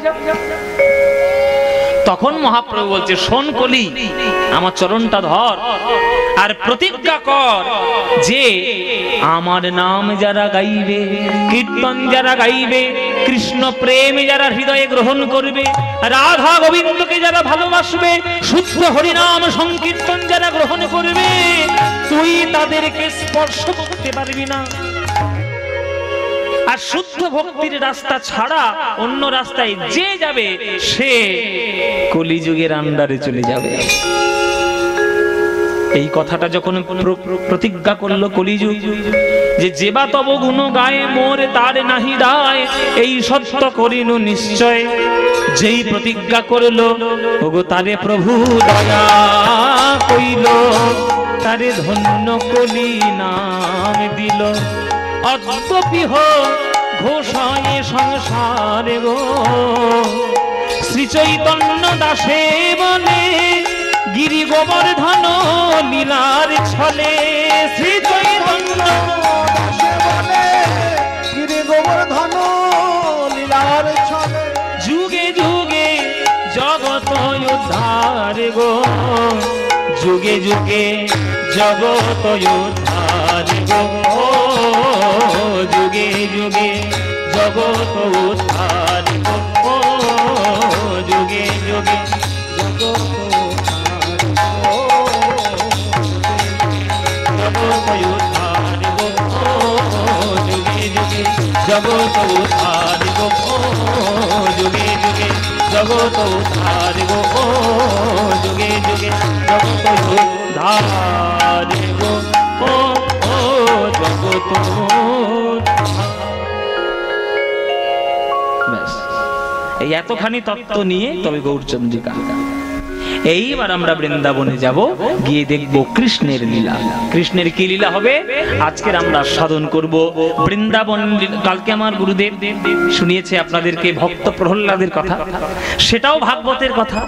তখন মহাপ্রভু বলছে, শোন কলি, আমার চরণটা ধর আর প্রতিজ্ঞা কর যে আমার নাম যারা গাইবে, কীর্তন যারা গাইবে, কৃষ্ণ প্রেম যারা হৃদয়ে গ্রহণ করবে, রাধা গোবিন্দকে যারা ভালোবাসবে, শুদ্ধ হরিনাম সংকীর্তন যারা গ্রহণ করবে, তুই তাদেরকে স্পর্শ করতে পারবি না। আর শুদ্ধ ভক্তির রাস্তা ছাড়া অন্য রাস্তায় যে যাবে সে কলিযুগের আন্ডারে চলে যাবে। এই কথাটা যখন প্রতিজ্ঞা করলো কলিযুগ, যে যেবা তব গুণ গায়ে মোর তার নাহি দায়, এই সত্য করিনু নিশ্চয়। যেই প্রতিজ্ঞা করলো ওগো তারে প্রভু দয়া কইল, তারে ধন্য কলি নাম দিল। অদ্যপিহ ঘোষায় সংসারে গো, শ্রী চৈতন্য দাসে বলে গিরি গোবর্ধন লীলার ছলে। শ্রী চৈতন্য দাসে বলে গিরি গোবর্ধন লীলার ছলে। যুগে যুগে জগত উদ্ধার গো, যুগে যুগে জগত উদ্ধার গো, যুগে যুগে জগত উদ্ধার গো, যুগে যুগে জগত উদ্ধার গো, যুগে যুগে জগত উদ্ধার গো, যুগে যুগে জগত উদ্ধার গো, যুগে যুগে জগত উদ্ধার গো, জগত। এই এতখানি তত্ত্ব নিয়ে তবে গৌরচন্দ্রিকা। এইবার আমরা বৃন্দাবনে যাব, গিয়ে দেখব কৃষ্ণের লীলা। কৃষ্ণের কি লীলা হবে আজকের আমরা সাধন করব বৃন্দাবন। কালকে আমার গুরুদেব শুনিয়েছে আপনাদেরকে ভক্ত প্রহ্লাদের কথা, সেটাও ভাগবতের কথা।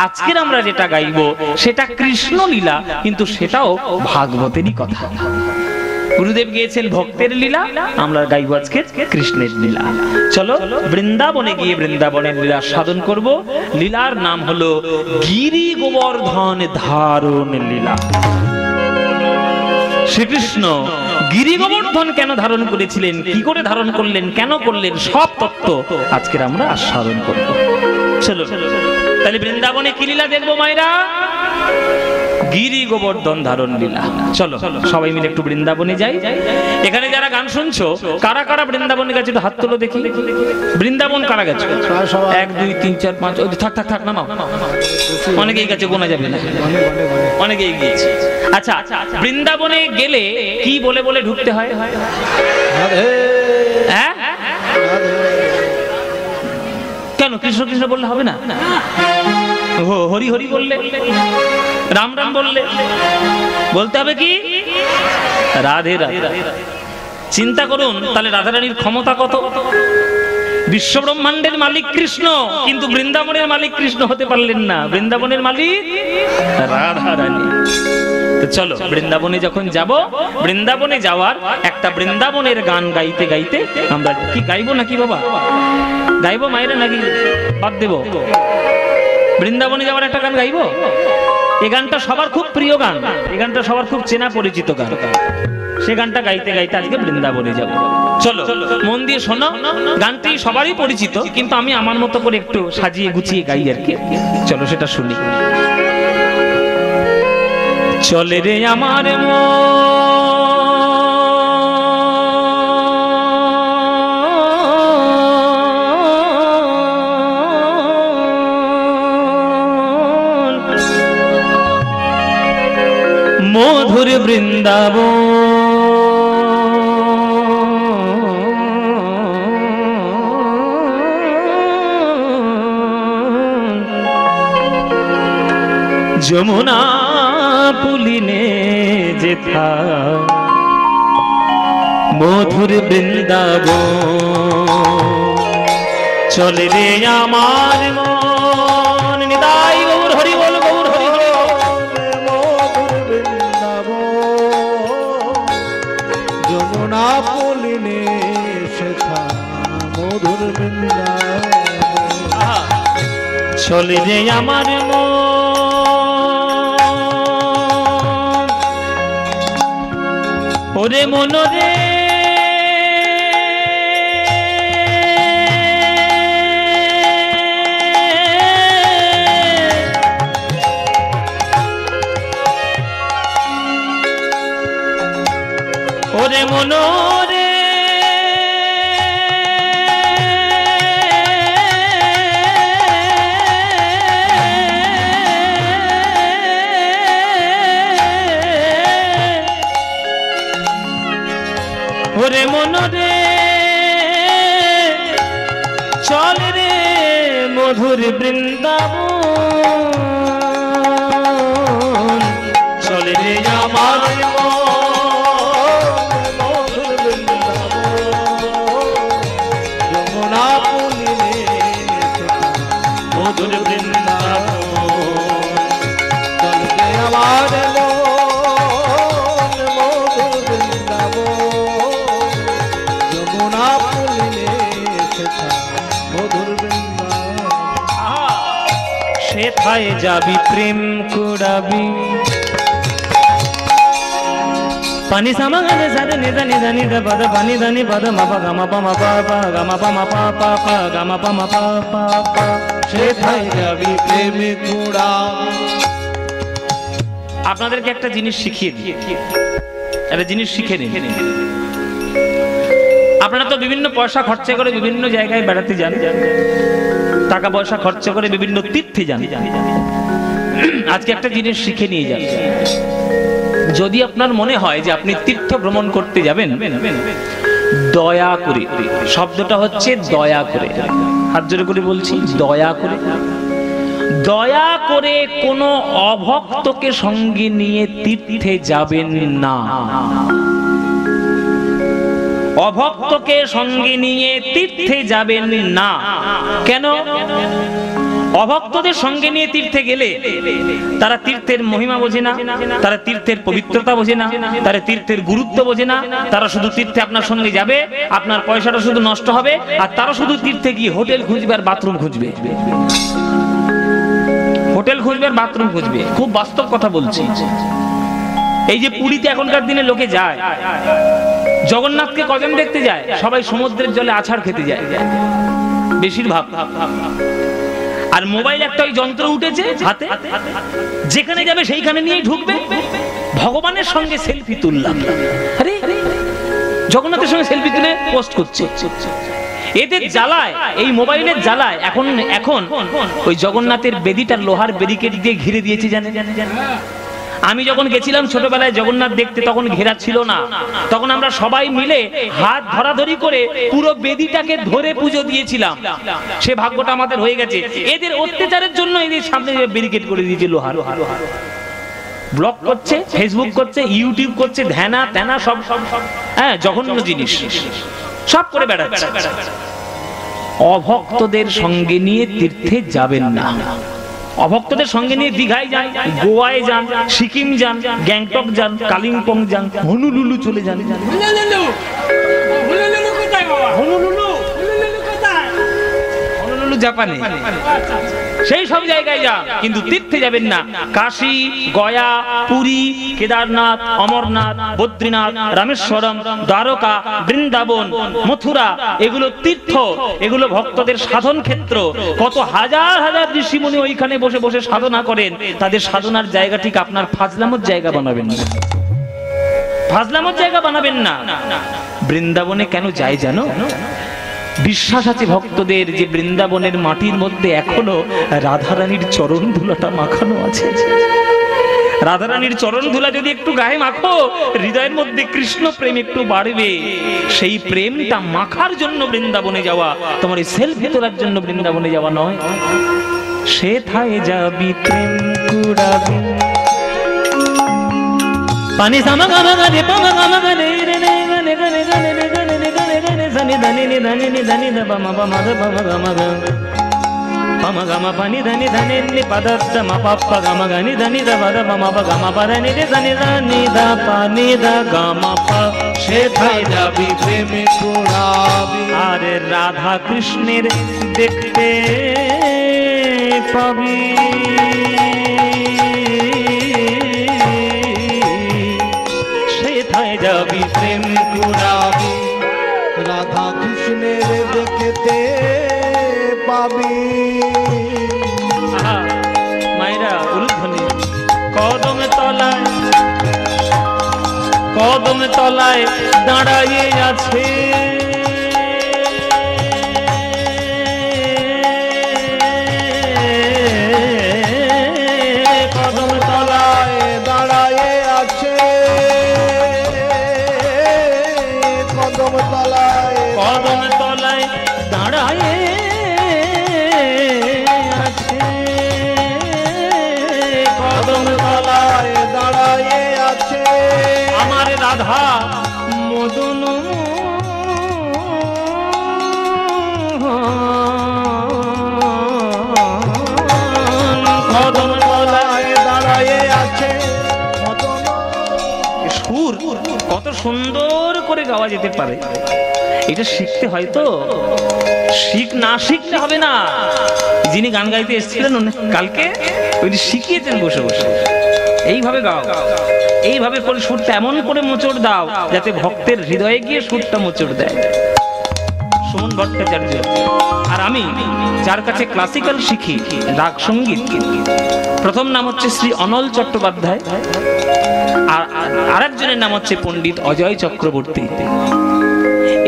আজকের আমরা যেটা গাইব সেটা কৃষ্ণ লীলা, কিন্তু সেটাও ভাগবতেরই কথা। গুরুদেব গিয়েছেন ভক্তের লীলা, আমরা গাইব আজকে কৃষ্ণের লীলা। চলো বৃন্দাবনে গিয়ে বৃন্দাবনের লীলা সাধন করব। লীলার নাম হলো গিরি গোবর্ধন ধারণ লীলা। শ্রীকৃষ্ণ গিরি গোবর্ধন কেন ধারণ করেছিলেন, কি করে ধারণ করলেন, কেন করলেন, সব তত্ত্ব আজকের আমরা আস্বাদন করব। চলো তাহলে বৃন্দাবনে কি লীলা দেখবো মায়েরা? গিরি গোবর্ধন ধারণ লীলা। চলো সবাই মিলে একটু বৃন্দাবনে যাই। এখানে যারা গান শুনছো, কারা কারা বৃন্দাবনে গেছে তো হাত তোলো দেখি। বৃন্দাবন কারা গেছে? 1 2 3 4 5। ওই থাক থাক থাক, নামাও। অনেকেই গেছে, গোনা যাবে না, অনেকেই গিয়েছে। আচ্ছা, বৃন্দাবনে গেলে কি বলে বলে ঢুকতে হয়? হ্যাঁ, কেন কৃষ্ণ কৃষ্ণ বললে হবে না? হরি হরি বললে, রাম রাম বললে, বলতে হবে কি রাধে রাধে। চিন্তা করুন তাহলে রাধারানীর ক্ষমতা কত। বিশ্ব ব্রহ্মাণ্ডের মালিক কৃষ্ণ, কিন্তু বৃন্দাবনের মালিক কৃষ্ণ হতে পারলেন না, বৃন্দাবনের মালিক রাধারানী। তো চলো বৃন্দাবনে যখন যাব, বৃন্দাবনে যাওয়ার একটা বৃন্দাবনের গান গাইতে গাইতে আমরা কি গাইবো নাকি বাবা? গাইবো মায়েরা নাকি বাদ দেবো? বৃন্দাবনে যাওয়ার একটা গান গাইবো। এই গানটা সবার খুব প্রিয় গান, এই গানটা সবার খুব চেনা পরিচিত গান। সে গানটা গাইতে গাইতে আজকে বৃন্দাবনে যাব। চলো মন দিয়ে শোনো, গানটি সবারই পরিচিত, কিন্তু আমি আমার মতো করে একটু সাজিয়ে গুছিয়ে গাই আর কি। চলো সেটা শুনি। চলে রে আমার মধুর বৃন্দাবন, যমুনা পুলিনে যেথা মধুর বৃন্দাবন। চলে রে আমার মন, নিতাই গৌর হরি বল, গৌর হরি হরি মধুর বৃন্দাবন, যমুনা পুলিনে সেথা মধুর বৃন্দাবন। চলে রে আমার মন, ওরে মন রে ওরে মন রে ওরে মনরে চল রে মধুর বৃন্দাবন, চল রে আমার মধুর বৃন্দাবন, যমুনা পুলিনে মধুর বৃন্দাবন, চলবে আমার মধুর বৃন্দাবন, যমুনা পুলিনে মধুর বৃন্দাবন। সেথায় যাবি প্রেম কুড়াবি, পানি সামা গানে সারে নিদা নিদা নিদা পদ পানি ধানি পদ মাপা গামা পামা পা গামা পামা পা গামা পামা পা। সেথায় যাবি প্রেমে কুড়া। আপনাদেরকে একটা জিনিস শিখিয়ে দিই, একটা জিনিস শিখে নিন। আপনারা তো বিভিন্ন পয়সা খরচা করে বিভিন্ন জায়গায় বেড়াতে যান, টাকা পয়সা খরচা করে বিভিন্ন তীর্থে যান। আজকে একটা জিনিস শিখে নিয়ে যান। যদি আপনার মনে হয় যে আপনি তীর্থ ভ্রমণ করতে যাবেন, দয়া করে, শব্দটা হচ্ছে দয়া করে, হাত জোরে করে বলছি, দয়া করে, দয়া করে কোনো অভক্তকে সঙ্গে নিয়ে তীর্থে যাবেন না। অভক্তকে সঙ্গে নিয়ে তীর্থে যাবেন না। কেন? অভক্তদের সঙ্গে নিয়ে তীর্থে গেলে তারা তীর্থের মহিমা বোঝে না, তারা তীর্থের পবিত্রতা বোঝে না, তারা তীর্থের গুরুত্ব বোঝে না। তারা শুধু তীর্থে আপনার সঙ্গে যাবে, আপনার পয়সাটা শুধু নষ্ট হবে, আর তারা শুধু তীর্থে গিয়ে হোটেল খুঁজবে আর বাথরুম খুঁজবে, হোটেল খুঁজবে আর বাথরুম খুঁজবে। খুব বাস্তব কথা বলছি। এই যে পুরীতে এখনকার দিনে লোকে যায়, জগন্নাথকে কজন দেখতে যায়? সবাই সমুদ্রের জলে আছাড় খেতে যায় বেশিরভাগ। আর মোবাইল একটা ওই যন্ত্র উঠেছে হাতে, যেখানে যাবে সেইখানে নিয়ে ঢুকবে, ভগবানের সঙ্গে সেলফি তুললাম। আরে জগন্নাথের সঙ্গে সেলফি তুলে পোস্ট করছে। এদের জ্বালায়, এই মোবাইলের জ্বালায় এখন ওই জগন্নাথের বেদিটা লোহার ব্যারিকেড দিয়ে ঘিরে দিয়েছে। জানে আমি যখন গেছিলাম ছোটবেলায় জগন্নাথ দেখতে, তখন ঘেরা ছিল না। তখন আমরা সবাই মিলে হাত ধরাধরি করে পুরো বেদিটাকে ধরে পুজো দিয়েছিলাম। সে ভাগ্যটা আমাদের হয়ে গেছে। এদের অত্যাচারের জন্য এদের সামনে ব্যারিকেড করে দিয়েছে লোহার। ব্লগ করছে, ফেসবুক করছে, ইউটিউব করছে, ধ্যানা তেনা সব, হ্যাঁ, জঘন্য জিনিস সব করে বেড়াচ্ছে। অভক্তদের সঙ্গে নিয়ে তীর্থে যাবেন না। অভক্তদের সঙ্গে নিয়ে দীঘায় যান, গোয়ায় যান, সিকিম যান, গ্যাংটক যান, কালিম্পং যান, হনুলুলু চলে যান। হনুলুলু জাপানে, সেই সব জায়গায় যান, কিন্তু তীর্থে যাবেন না। কাশী, গয়া, পুরী, কেদারনাথ, অমরনাথ, বদ্রীনাথ, রামেশ্বরম, দ্বারকা, বৃন্দাবন, মথুরা, এগুলো তীর্থ, এগুলো ভক্তদের সাধন ক্ষেত্র। কত হাজার হাজার ঋষিমুনি ওইখানে বসে বসে সাধনা করেন। তাদের সাধনার জায়গাটিকে আপনার ফাজলামোর জায়গা বানাবেন না, ফাজলামোর জায়গা বানাবেন না। বৃন্দাবনে কেন যায় জানো? বিশ্বাস আছে ভক্তদের যে বৃন্দাবনের মাটির মধ্যে এখনো রাধারানীর চরণ ধুলাটা মাখানো আছে। রাধারানীর চরণ ধুলা যদি একটু গায়ে মাখো, হৃদয়ের মধ্যে কৃষ্ণ প্রেম একটু বাড়বে। সেই প্রেমটা মাখার জন্য বৃন্দাবনে যাওয়া, তোমার সেলফি তোলার জন্য বৃন্দাবনে যাওয়া নয়। সেথায় যাবি প্রেম কুড়াবি, পানি সামা গামা গানে পামা গামা গানে রে রে গানে গানে গানে রে গানে রে গানে গানে সানি ধানি নি ধানি নি ধানি দা পামা পামা দা পামা গামা গা পামা গামা পানি ধানি ধানি নি পাদা দা মা পাপা গামা গানি ধানি দা পাদা পামা পা গামা পা ধানি রে ধানি ধানি দা পানি দা গামা পা। সেথায় যাবি প্রেমে কুড়াবি। আরে রাধা কৃষ্ণের দেখতে পাবি, সেথায় যাবি প্রেম কুড়াবি। রাধা কৃষ্ণের দেখতে পাবি। মায়েরা উলুধ্বনি। কদম তলায়, কদম তলায় দাঁড়াইয়ে আছে, কদম তলায় দাঁড়ায়ে আছে, কদম রাধা মদন কদম তলায় দাঁড়ায়ে আছে মদন। সুর কত সুন্দর করে গাওয়া যেতে পারে, এটা শিখতে হয় তো। না শিখতে হবে না। যিনি গান গাইতে এসেছিলেন কালকে উনি শিখিয়েছেন বসে বসে, এইভাবে গাও, এইভাবে করে সুরটা এমন করে মোচড় দাও যাতে ভক্তের হৃদয়ে গিয়ে সুরটা মোচড় দেয়। সুমন ভট্টাচার্য আর আমি যার কাছে ক্লাসিক্যাল শিখি, রাগ সঙ্গীত, প্রথম নাম হচ্ছে শ্রী অনল চট্টোপাধ্যায়, আর আরেকজনের নাম হচ্ছে পণ্ডিত অজয় চক্রবর্তী।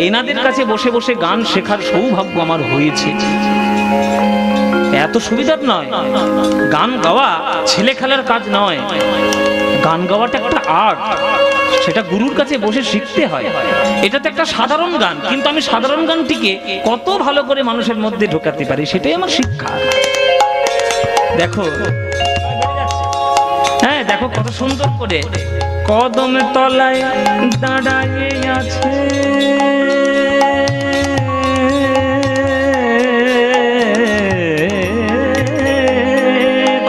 এনাদের কাছে বসে বসে গান শেখার সৌভাগ্য আমার হয়েছে। এত সুবিধার নয়, গান গাওয়া ছেলে খেলার কাজ নয়, গান গাওয়াটা একটা আর্ট, সেটা গুরুর কাছে বসে শিখতে হয়। এটা তো একটা সাধারণ গান, কিন্তু আমি সাধারণ গানটিকে কত ভালো করে মানুষের মধ্যে ঢোকাতে পারি সেটাই আমার শিক্ষা। দেখো, হ্যাঁ দেখো কত সুন্দর করে কদম তলায় দাঁড়ায়ে আছে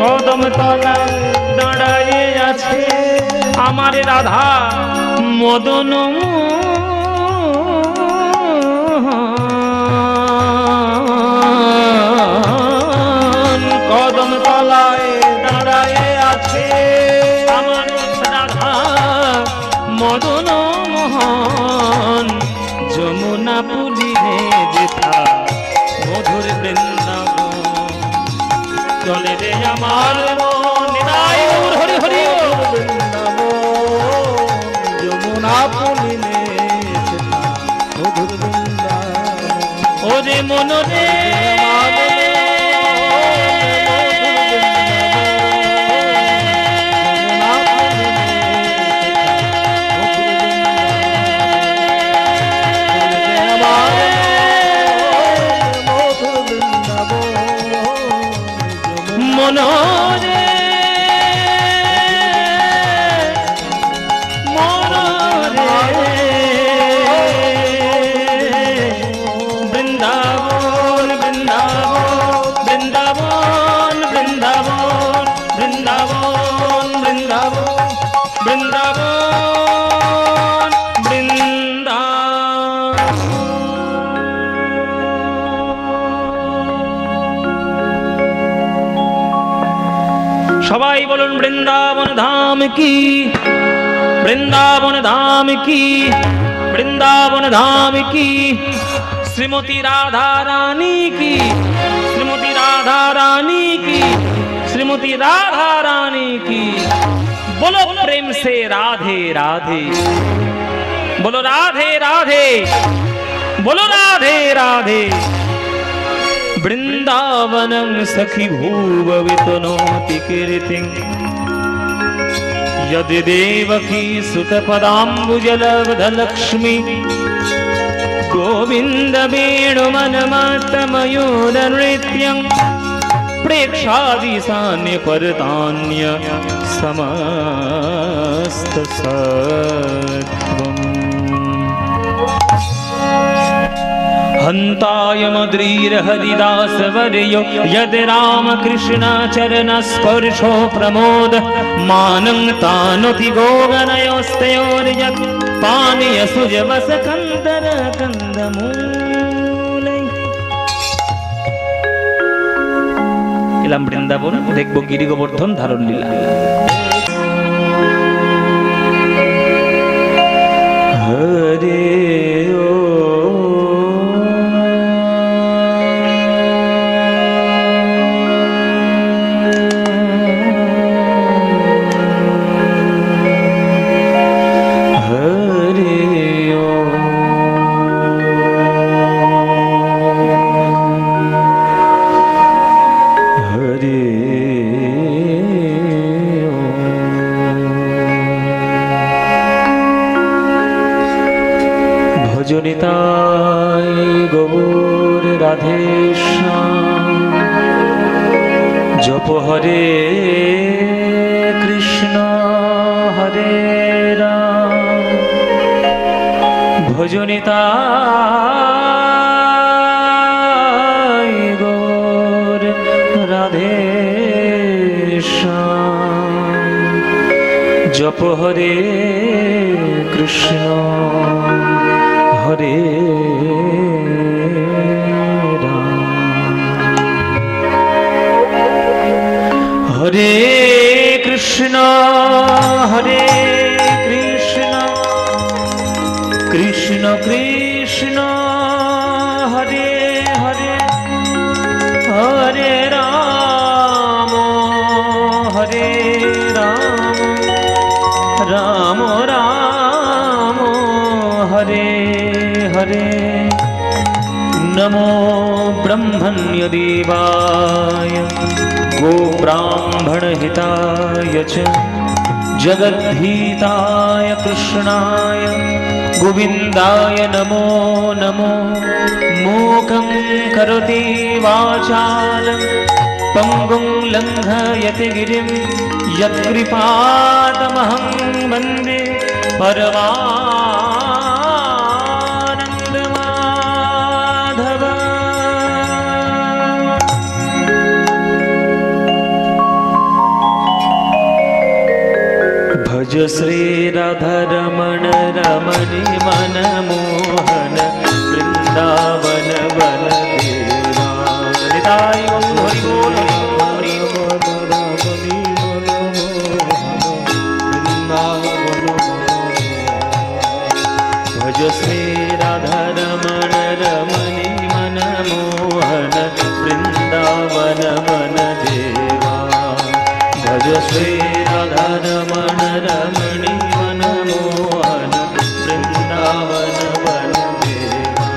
কদম তলায় দাঁড়ায়ে আছে আমার রাধা মদন কদম তলায় দাঁড়ায়ে আছে আমার রাধা মদন মোহন যমুনা পুলিনে যেথা মধুর বৃন্দাবন চলে রে আমার মন হরি হরি যমুনা পুলিনে মধুর বৃন্দাবন। ওরে মনরে মনরে মনরে বৃন্দাবন বৃন্দাবন বৃন্দাবন বৃন্দাবন বৃন্দাবন বৃন্দাবন বৃন্দাবন বৃন্দাবন। সবাই বলুন বৃন্দাবন ধাম কি, বৃন্দাবন ধাম কি, বৃন্দাবন ধাম কি, শ্রীমতী রাধা রানী কি, শ্রীমতী রাধা রানী কি, শ্রীমতী রাধা রানী কি। बोलो प्रेम से राधे राधे, बोलो राधे राधे, बोलो राधे राधे। वृंदावनं सखी भूववितनोति कीर्तिं यदि देवकी सुतपदाम्बुजलब्धलक्ष्मी गोविन्द वेणुमन्मत्तमयूरनृत्यं प्रेक्षादिशान्य परतान्य समस्तसत्त्वम् हन्ताय मद्रीर हरिदासवर्यो यद् रामकृष्ण चरणस्पर्शो प्रमोद मानं तानुति गोगणयोस्तयोर्यत् पानीयसुजवसकन्दर कन्दमूलै। এলাম বৃন্দাবন, দেখবো গিরি গোবর্ধন ধারণ লীলা। হরে জনিতাই গৌর রাধে শ্যাম, জপ হরে কৃষ্ণ হরে রাম ভজনিতায় গৌর রাধে শ্যাম। জপ হরে কৃষ্ণ হরে রাম, হরে কৃষ্ণ হরে কৃষ্ণ কৃষ্ণ কৃষ্ণ হরে হরে, হরে রাম হরে রাম, রাম রাম হরে হরে। নমো ব্রহ্মण्य देवाय गो ब्राह्मण हिताय च जगद्धिताय कृष्णाय गोविन्दाय नमो नमो। मूकं करोति वाचालं पंगुं लङ्घयति गिरिं यत्कृपातमहं वन्दे परमानन्दमाधव। भज श्री राधारमण रमणि मनमोहन वृंदावन वन देवा। निताय गौर हरि बोल हरि बोल। भज श्री राधारमण रमणि मनमोहन वृंदावन वन देवा। भज श्री राधारमण रमणि मनमोहन वृंदावन वन देवा।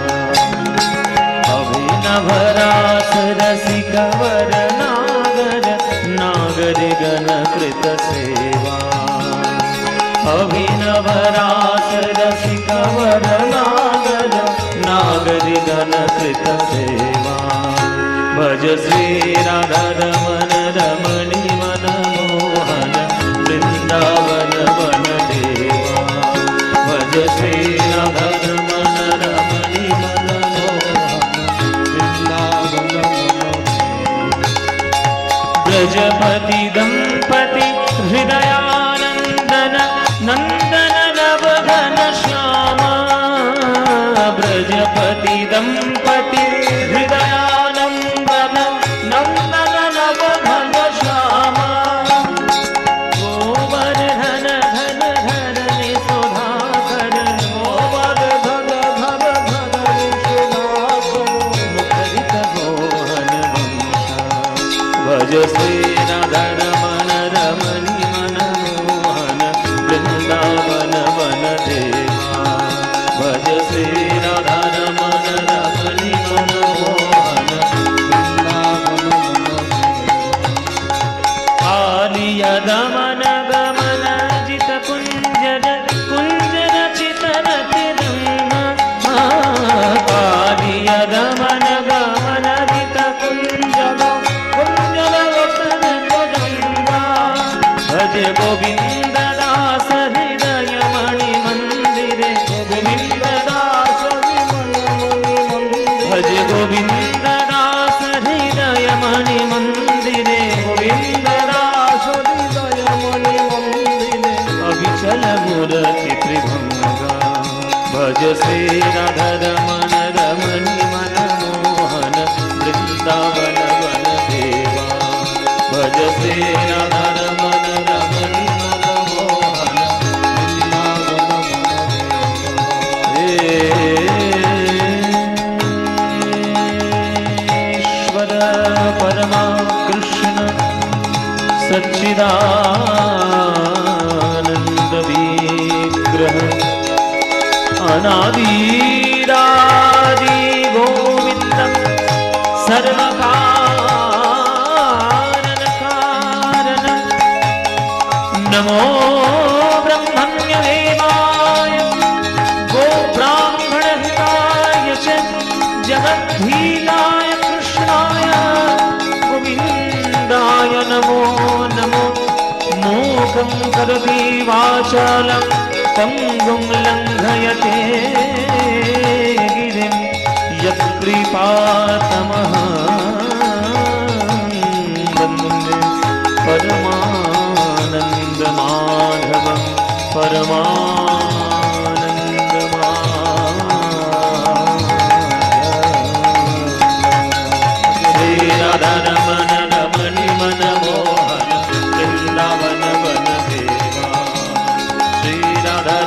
अभिनव रास रसिक वर नागर नागर गण कृत सेवा। अभिनव रास रसिक वर नागर नागर गण कृत सेवा। भज श्री राधारमण रमणि मनमोहन वृंदावन वन देवा। भज श्री राधारमण रमणि मनमोहन वृंदावन वन देवा। ब्रजपति दंपति हृदयानंदन नंदन नवघन श्यामा। ब्रजपति दंपति हृदयानंदन नंदन नवघन श्यामा। गोवर्धन धन धरनि सुधाकर गोवर्धन धन धरनि सुधाकर मुखरित मोहन वंशा। भज श्री राधारमण रमणि मनमोहन वृंदावन वन देवा। भज श्री राधारमण रमणि मनमोहन वृंदावन वन देवा। आलिय दमन गमन जित कुंजर कुंजर चितन तिरंगा। आलिय दमन गमन जित कुंजर कुंजर वतन गंगा। भज गोविंद दास हृदय मणि मंदिरे गोविंद दास भज गोविंद दास हृदय मणि मंदिरे गोविंद दास हृदय मणि मंदिरे। अविचल मूर्ति त्रिभंगा। भज श्री राधारमण रमणि मनमोहन वृंदावन वन देवा। भज श्री राधारमण रमणि मनमोहन वृंदावन वन देवा। ईश्वर परमा कृष्ण सच्चिदानंद विग्रह अनादिरादि गोविंद सर्वकारण कारण। नमो ब्रह्मण्य देवाय गो ब्राह्मण हिताय च जगद्धिताय कृष्णाय गोविन्दाय नमो नमो। मूकं करोति वाचालं पंगुं लङ्घयते वन्दे परमानन्द माधवं परमानन्द श्री राधा रमण रमणि मन मोहन वृंदावन वन देवा श्री राधा